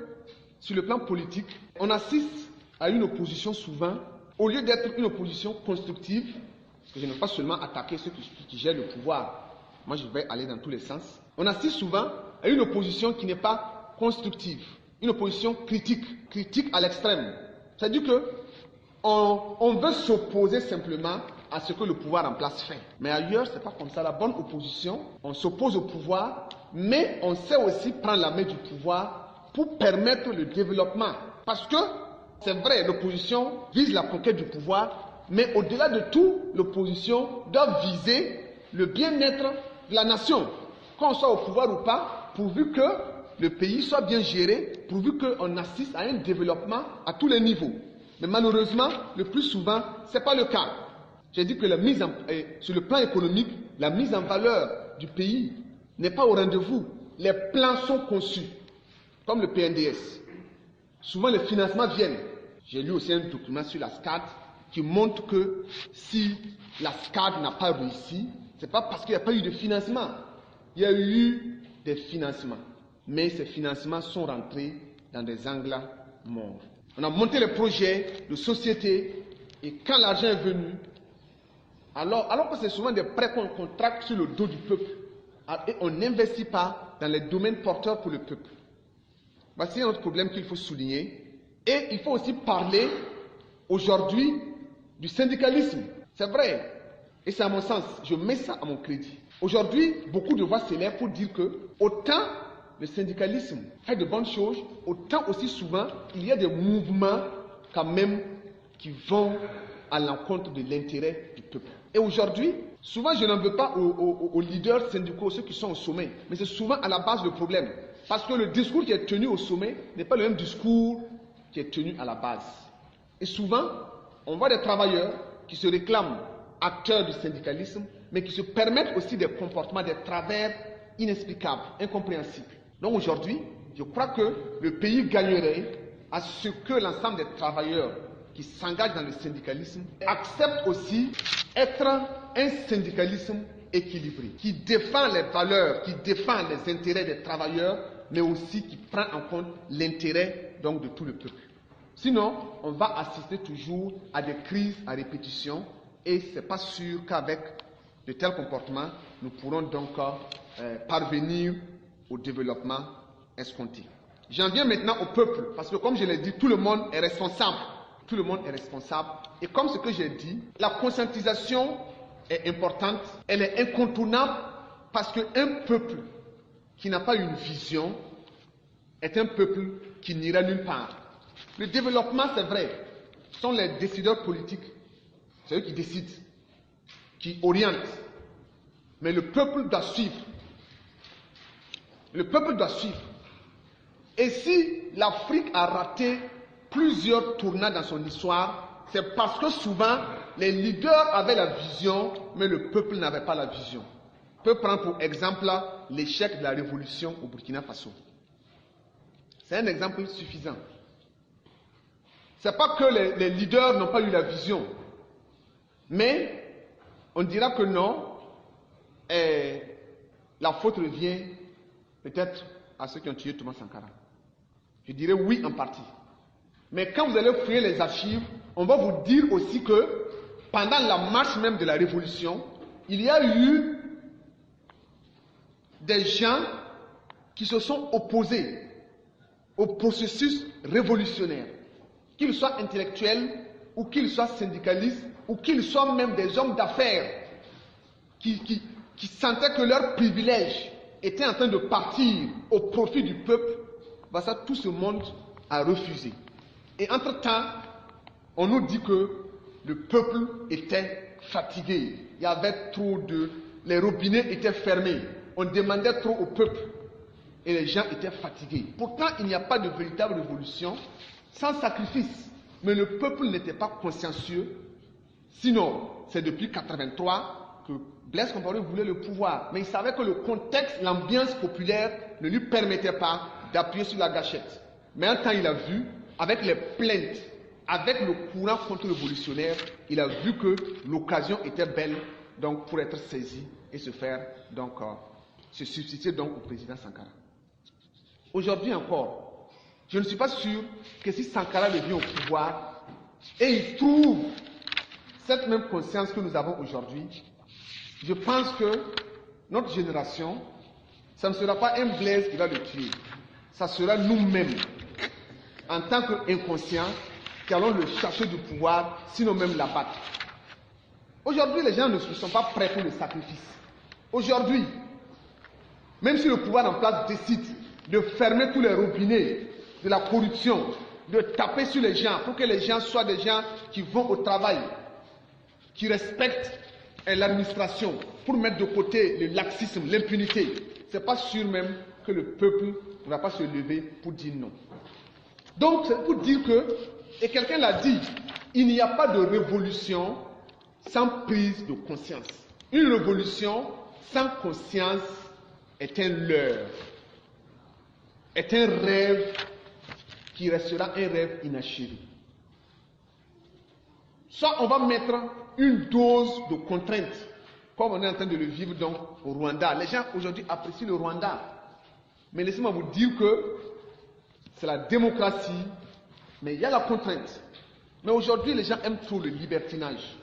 sur le plan politique, on assiste à une opposition souvent, au lieu d'être une opposition constructive, parce que je ne veux pas seulement attaquer ceux qui gèrent le pouvoir, moi je vais aller dans tous les sens, on assiste souvent à une opposition qui n'est pas constructive, une opposition critique à l'extrême. C'est-à-dire que on veut s'opposer simplement à ce que le pouvoir en place fait. Mais ailleurs, ce n'est pas comme ça. La bonne opposition, on s'oppose au pouvoir, mais on sait aussi prendre la main du pouvoir pour permettre le développement. Parce que, c'est vrai, l'opposition vise la conquête du pouvoir, mais au-delà de tout, l'opposition doit viser le bien-être de la nation. Qu'on soit au pouvoir ou pas, pourvu que le pays soit bien géré, pourvu qu'on assiste à un développement à tous les niveaux. Mais malheureusement, le plus souvent, ce n'est pas le cas. J'ai dit que sur le plan économique, la mise en valeur du pays n'est pas au rendez-vous. Les plans sont conçus, comme le PNDS. Souvent, les financements viennent. J'ai lu aussi un document sur la SCAD qui montre que si la SCAD n'a pas réussi, ce n'est pas parce qu'il n'y a pas eu de financement. Il y a eu des financements. Mais ces financements sont rentrés dans des angles morts. On a monté les projets de société et quand l'argent est venu, alors que c'est souvent des prêts qu'on contracte sur le dos du peuple, et on n'investit pas dans les domaines porteurs pour le peuple. Voici un autre problème qu'il faut souligner. Et il faut aussi parler aujourd'hui du syndicalisme. C'est vrai, et c'est à mon sens, je mets ça à mon crédit. Aujourd'hui, beaucoup de voix s'élèvent pour dire que autant le syndicalisme fait de bonnes choses, autant aussi souvent, il y a des mouvements quand même qui vont à l'encontre de l'intérêt du peuple. Et aujourd'hui, souvent je n'en veux pas aux leaders syndicaux, ceux qui sont au sommet, mais c'est souvent à la base le problème. Parce que le discours qui est tenu au sommet n'est pas le même discours qui est tenu à la base. Et souvent, on voit des travailleurs qui se réclament acteurs du syndicalisme, mais qui se permettent aussi des comportements, des travers inexplicables, incompréhensibles. Donc aujourd'hui, je crois que le pays gagnerait à ce que l'ensemble des travailleurs qui s'engagent dans le syndicalisme acceptent aussi être un syndicalisme équilibré, qui défend les valeurs, qui défend les intérêts des travailleurs, mais aussi qui prend en compte l'intérêt donc de tout le peuple. Sinon, on va assister toujours à des crises à répétition et ce n'est pas sûr qu'avec de tels comportements, nous pourrons donc parvenir au développement escompté. J'en viens maintenant au peuple, parce que comme je l'ai dit, tout le monde est responsable. Tout le monde est responsable. Et comme ce que j'ai dit, la conscientisation est importante, elle est incontournable, parce qu'un peuple qui n'a pas une vision est un peuple qui n'ira nulle part. Le développement, c'est vrai, sont les décideurs politiques, c'est eux qui décident, qui orientent. Mais le peuple doit suivre. Le peuple doit suivre. Et si l'Afrique a raté plusieurs tournants dans son histoire, c'est parce que souvent, les leaders avaient la vision, mais le peuple n'avait pas la vision. On peut prendre pour exemple l'échec de la révolution au Burkina Faso. C'est un exemple suffisant. Ce n'est pas que les leaders n'ont pas eu la vision, mais on dira que non, et la faute revient peut-être à ceux qui ont tué Thomas Sankara. Je dirais oui en partie. Mais quand vous allez fouiller les archives, on va vous dire aussi que pendant la marche même de la révolution, il y a eu des gens qui se sont opposés au processus révolutionnaire, qu'ils soient intellectuels ou qu'ils soient syndicalistes ou qu'ils soient même des hommes d'affaires qui sentaient que leur privilège était en train de partir au profit du peuple. Ça, tout ce monde a refusé. Et entre-temps, on nous dit que le peuple était fatigué. Il y avait trop de... Les robinets étaient fermés. On demandait trop au peuple. et les gens étaient fatigués. Pourtant, il n'y a pas de véritable révolution sans sacrifice. Mais le peuple n'était pas consciencieux. Sinon, c'est depuis 1983 que Blaise Compaoré voulait le pouvoir. Mais il savait que le contexte, l'ambiance populaire ne lui permettait pas d'appuyer sur la gâchette. Mais un temps, il a vu, avec les plaintes, avec le courant contre-révolutionnaire, il a vu que l'occasion était belle donc, pour être saisi et se faire donc, se substituer donc, au président Sankara. Aujourd'hui encore, je ne suis pas sûr que si Sankara revient au pouvoir et il trouve cette même conscience que nous avons aujourd'hui, je pense que notre génération, ça ne sera pas un Blaise qui va le tuer, ça sera nous-mêmes, en tant qu'inconscients, qui allons le chercher du pouvoir, sinon même l'abattre. Aujourd'hui, les gens ne sont pas prêts pour le sacrifice. Aujourd'hui, même si le pouvoir en place décide de fermer tous les robinets de la corruption, de taper sur les gens pour que les gens soient des gens qui vont au travail, qui respectent l'administration, pour mettre de côté le laxisme, l'impunité, ce n'est pas sûr même que le peuple ne va pas se lever pour dire non. Donc, c'est pour dire que, et quelqu'un l'a dit, il n'y a pas de révolution sans prise de conscience. Une révolution sans conscience est un leurre, est un rêve qui restera un rêve inachevé. Soit on va mettre une dose de contrainte, comme on est en train de le vivre donc au Rwanda. Les gens aujourd'hui apprécient le Rwanda. Mais laissez-moi vous dire que c'est la démocratie, mais il y a la contrainte. Mais aujourd'hui, les gens aiment trop le libertinage.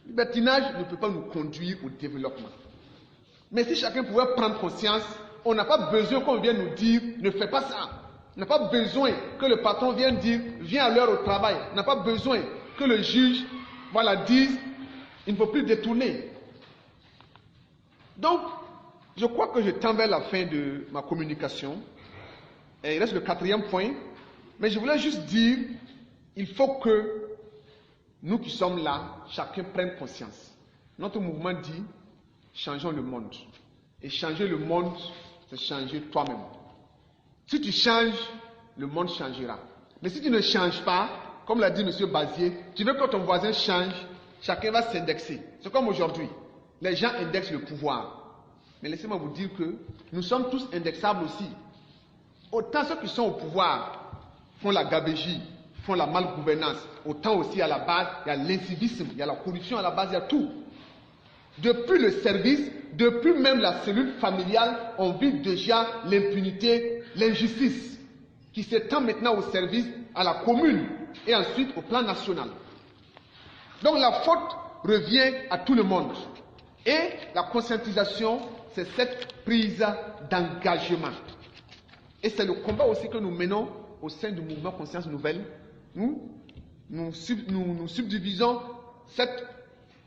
Le libertinage ne peut pas nous conduire au développement. Mais si chacun pouvait prendre conscience, on n'a pas besoin qu'on vienne nous dire ne fais pas ça. On n'a pas besoin que le patron vienne dire viens à l'heure au travail. On n'a pas besoin que le juge dise il ne faut plus détourner. Donc, je crois que je tends vers la fin de ma communication. Et il reste le 4e point. Mais je voulais juste dire, il faut que nous qui sommes là, chacun prenne conscience. Notre mouvement dit, changeons le monde. Et changer le monde, c'est changer toi-même. Si tu changes, le monde changera. Mais si tu ne changes pas, comme l'a dit M. Bazier, tu veux que ton voisin change, chacun va s'indexer. C'est comme aujourd'hui. Les gens indexent le pouvoir. Mais laissez-moi vous dire que nous sommes tous indexables aussi. Autant ceux qui sont au pouvoir font la gabégie, font la malgouvernance, autant aussi à la base, il y a l'incivisme, il y a la corruption à la base, il y a tout. Depuis le service, depuis même la cellule familiale, on vit déjà l'impunité, l'injustice, qui s'étend maintenant au service à la commune et ensuite au plan national. Donc la faute revient à tout le monde. Et la conscientisation, c'est cette prise d'engagement. Et c'est le combat aussi que nous menons au sein du mouvement Conscience Nouvelle. Nous subdivisons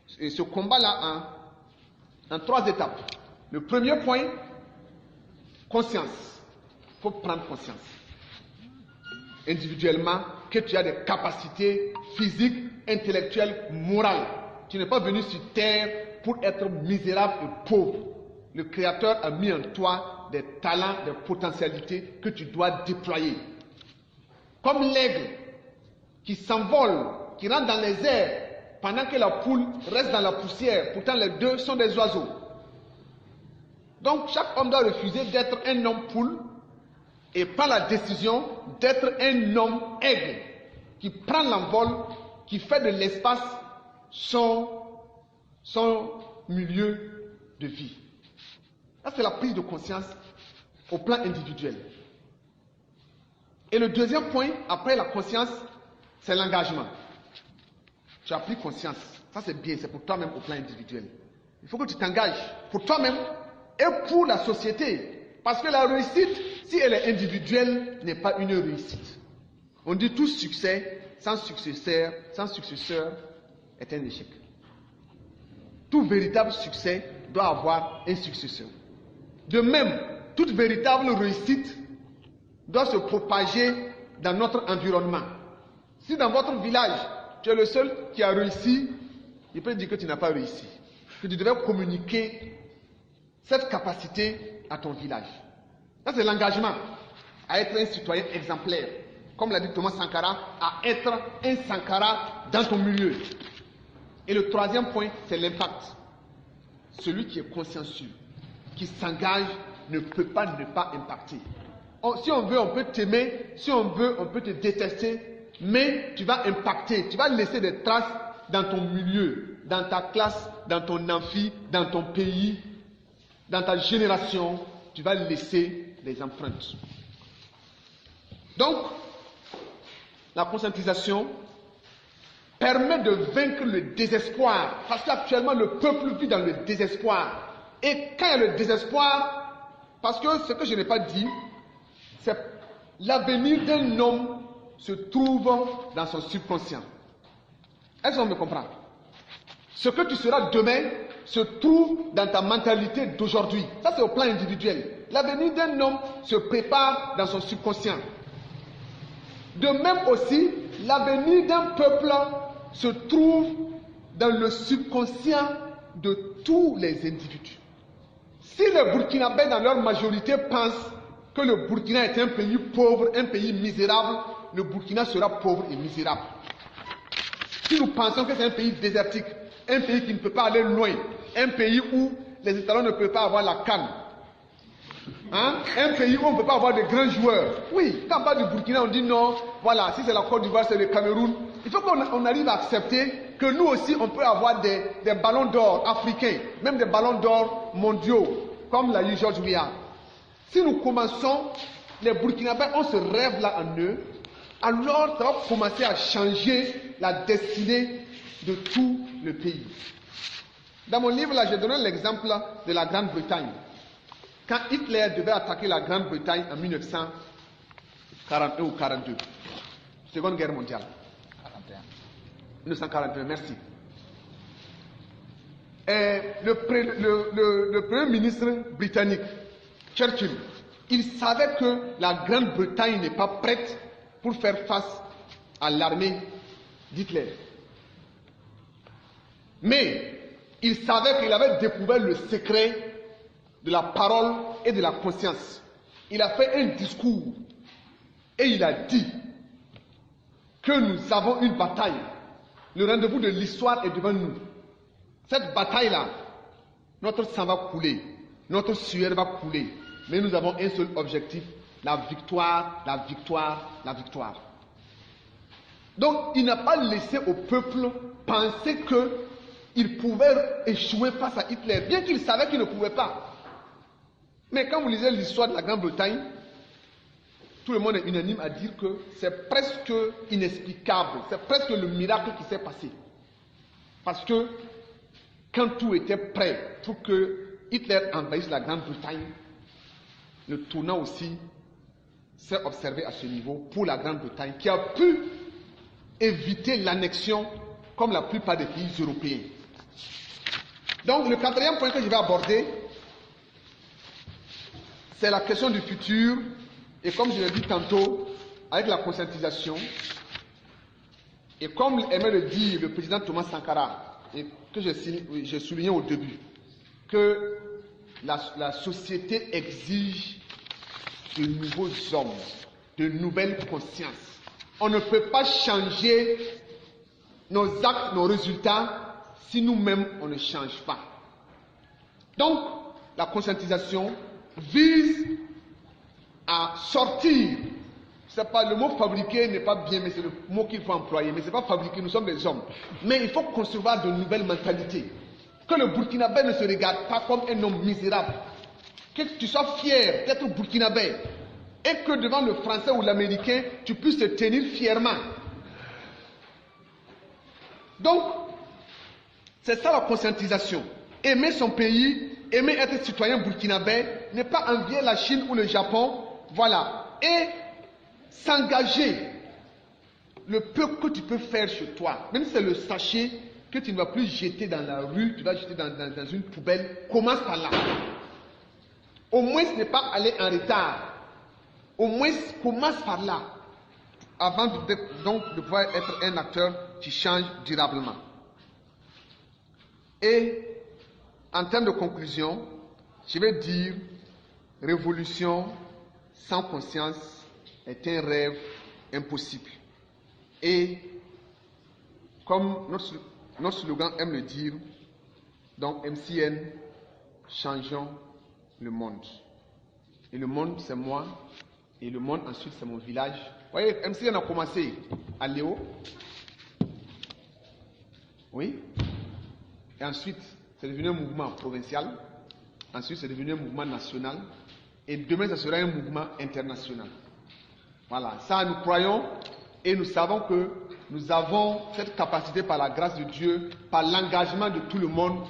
ce combat-là en 3 étapes. Le premier point, conscience. Il faut prendre conscience. Individuellement, que tu as des capacités physiques, intellectuelles, morales. Tu n'es pas venu sur terre pour être misérable et pauvre. Le Créateur a mis en toi des talents, des potentialités que tu dois déployer. Comme l'aigle qui s'envole, qui rentre dans les airs, pendant que la poule reste dans la poussière. Pourtant, les deux sont des oiseaux. Donc, chaque homme doit refuser d'être un homme poule et prend la décision d'être un homme aigle qui prend l'envol, qui fait de l'espace son milieu de vie. Ça, c'est la prise de conscience au plan individuel. Et le deuxième point, après la conscience, c'est l'engagement. Tu as pris conscience. Ça, c'est bien, c'est pour toi-même au plan individuel. Il faut que tu t'engages pour toi-même et pour la société. Parce que la réussite, si elle est individuelle, n'est pas une réussite. On dit tout succès, sans successeur, est un échec. Tout véritable succès doit avoir un successeur. De même, toute véritable réussite doit se propager dans notre environnement. Si dans votre village, tu es le seul qui a réussi, il peut dire que tu n'as pas réussi. Que tu devais communiquer cette capacité à ton village. Ça, c'est l'engagement à être un citoyen exemplaire. Comme l'a dit Thomas Sankara, à être un Sankara dans ton milieu. Et le troisième point, c'est l'impact. Celui qui est consciencieux, qui s'engage, ne peut pas ne pas impacter. Si on veut, on peut t'aimer. Si on veut, on peut te détester. Mais tu vas impacter. Tu vas laisser des traces dans ton milieu, dans ta classe, dans ton amphi, dans ton pays, dans ta génération. Tu vas laisser des empreintes. Donc, la conscientisation permet de vaincre le désespoir. Parce qu'actuellement, le peuple vit dans le désespoir. Et quand il y a le désespoir, parce que ce que je n'ai pas dit, c'est l'avenir d'un homme se trouve dans son subconscient. Est-ce qu'on me comprend? Ce que tu seras demain se trouve dans ta mentalité d'aujourd'hui. Ça, c'est au plan individuel. L'avenir d'un homme se prépare dans son subconscient. De même aussi, l'avenir d'un peuple se trouve dans le subconscient de tous les individus. Si les Burkinabés, dans leur majorité, pensent que le Burkina est un pays pauvre, un pays misérable, le Burkina sera pauvre et misérable. Si nous pensons que c'est un pays désertique, un pays qui ne peut pas aller loin, un pays où les étalons ne peuvent pas avoir la canne, un pays où on ne peut pas avoir de grands joueurs. Oui, quand on parle du Burkina, on dit non, voilà, si c'est la Côte d'Ivoire, c'est le Cameroun. Il faut qu'on arrive à accepter que nous aussi, on peut avoir des ballons d'or africains, même des ballons d'or mondiaux, comme l'a eu George Weah. Si nous commençons, les Burkinabés ont ce rêve-là en eux, alors ça va commencer à changer la destinée de tout le pays. Dans mon livre, là, j'ai donné l'exemple de la Grande-Bretagne. Quand Hitler devait attaquer la Grande-Bretagne en 1941 ou 42, Seconde Guerre mondiale. 1941, merci. Et le Premier ministre britannique, Churchill, il savait que la Grande-Bretagne n'est pas prête pour faire face à l'armée d'Hitler. Mais il savait qu'il avait découvert le secret de la parole et de la conscience. Il a fait un discours et il a dit que nous avons une bataille. Le rendez-vous de l'histoire est devant nous. Cette bataille-là, notre sang va couler, notre sueur va couler, mais nous avons un seul objectif, la victoire, la victoire, la victoire. Donc, il n'a pas laissé au peuple penser qu'il pouvait échouer face à Hitler, bien qu'il savait qu'il ne pouvait pas. Mais quand vous lisez l'histoire de la Grande-Bretagne, tout le monde est unanime à dire que c'est presque inexplicable, c'est presque le miracle qui s'est passé. Parce que quand tout était prêt pour que Hitler envahisse la Grande-Bretagne, le tournant aussi s'est observé à ce niveau pour la Grande-Bretagne, qui a pu éviter l'annexion comme la plupart des pays européens. Donc le quatrième point que je vais aborder, c'est la question du futur, et comme je l'ai dit tantôt, avec la conscientisation, et comme aimait le dire le président Thomas Sankara, et que j'ai souligné au début, que la société exige de nouveaux hommes, de nouvelles consciences. On ne peut pas changer nos actes, nos résultats, si nous-mêmes on ne change pas. Donc, la conscientisation vise à sortir. C'est pas le mot fabriquer n'est pas bien, mais c'est le mot qu'il faut employer. Mais c'est pas fabriquer, nous sommes des hommes. Mais il faut concevoir de nouvelles mentalités. Que le Burkinabé ne se regarde pas comme un homme misérable. Que tu sois fier d'être Burkinabé. Et que devant le Français ou l'Américain, tu puisses te tenir fièrement. Donc, c'est ça la conscientisation. Aimer son pays, aimer être citoyen burkinabé, ne pas envier la Chine ou le Japon, voilà. Et s'engager. Le peu que tu peux faire chez toi, même si c'est le sachet que tu ne vas plus jeter dans la rue, tu vas jeter dans une poubelle, commence par là. Au moins, ce n'est pas aller en retard. Au moins, commence par là. Avant de pouvoir être un acteur qui change durablement. Et en termes de conclusion, je vais dire révolution, sans conscience est un rêve impossible. Et comme notre slogan aime le dire, donc MCN, changeons le monde. Et le monde, c'est moi. Et le monde, ensuite, c'est mon village. Vous voyez, MCN a commencé à Léo. Oui. Et ensuite, c'est devenu un mouvement provincial. Ensuite, c'est devenu un mouvement national. Et demain, ça sera un mouvement international. Voilà. Ça, nous croyons et nous savons que nous avons cette capacité par la grâce de Dieu, par l'engagement de tout le monde.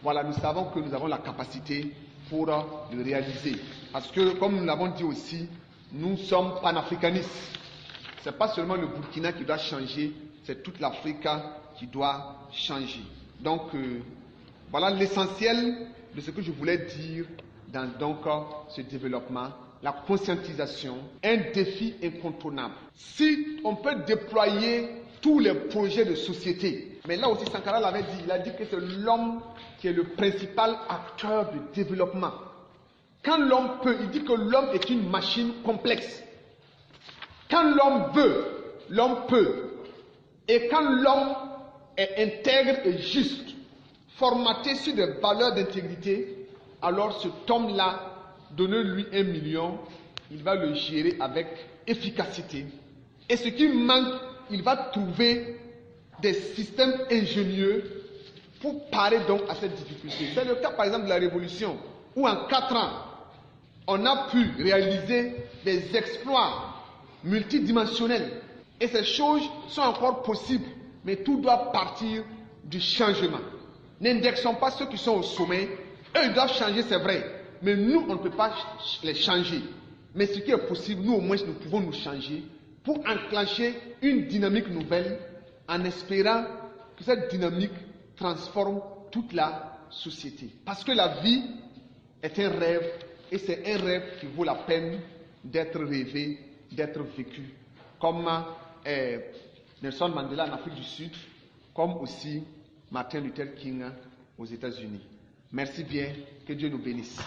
Voilà, nous savons que nous avons la capacité pour le réaliser. Parce que, comme nous l'avons dit aussi, nous sommes panafricanistes. Ce n'est pas seulement le Burkina qui doit changer, c'est toute l'Afrique qui doit changer. Donc, voilà l'essentiel de ce que je voulais dire dans donc, ce développement. La conscientisation, un défi incontournable. Si on peut déployer tous les projets de société, mais là aussi Sankara l'avait dit, il a dit que c'est l'homme qui est le principal acteur de développement. Quand l'homme peut, il dit que l'homme est une machine complexe. Quand l'homme veut, l'homme peut. Et quand l'homme est intègre et juste, formaté sur des valeurs d'intégrité, alors cet homme-là, donnez-lui 1 million, il va le gérer avec efficacité. Et ce qui manque, il va trouver des systèmes ingénieux pour parer donc à cette difficulté. C'est le cas par exemple de la Révolution, où en 4 ans, on a pu réaliser des exploits multidimensionnels. Et ces choses sont encore possibles, mais tout doit partir du changement. N'indexons pas ceux qui sont au sommet. Eux, ils doivent changer, c'est vrai. Mais nous, on ne peut pas les changer. Mais ce qui est possible, nous au moins, nous pouvons nous changer pour enclencher une dynamique nouvelle en espérant que cette dynamique transforme toute la société. Parce que la vie est un rêve et c'est un rêve qui vaut la peine d'être rêvé, d'être vécu. Comme Nelson Mandela en Afrique du Sud, comme aussi Martin Luther King aux États-Unis. Merci bien, que Dieu nous bénisse.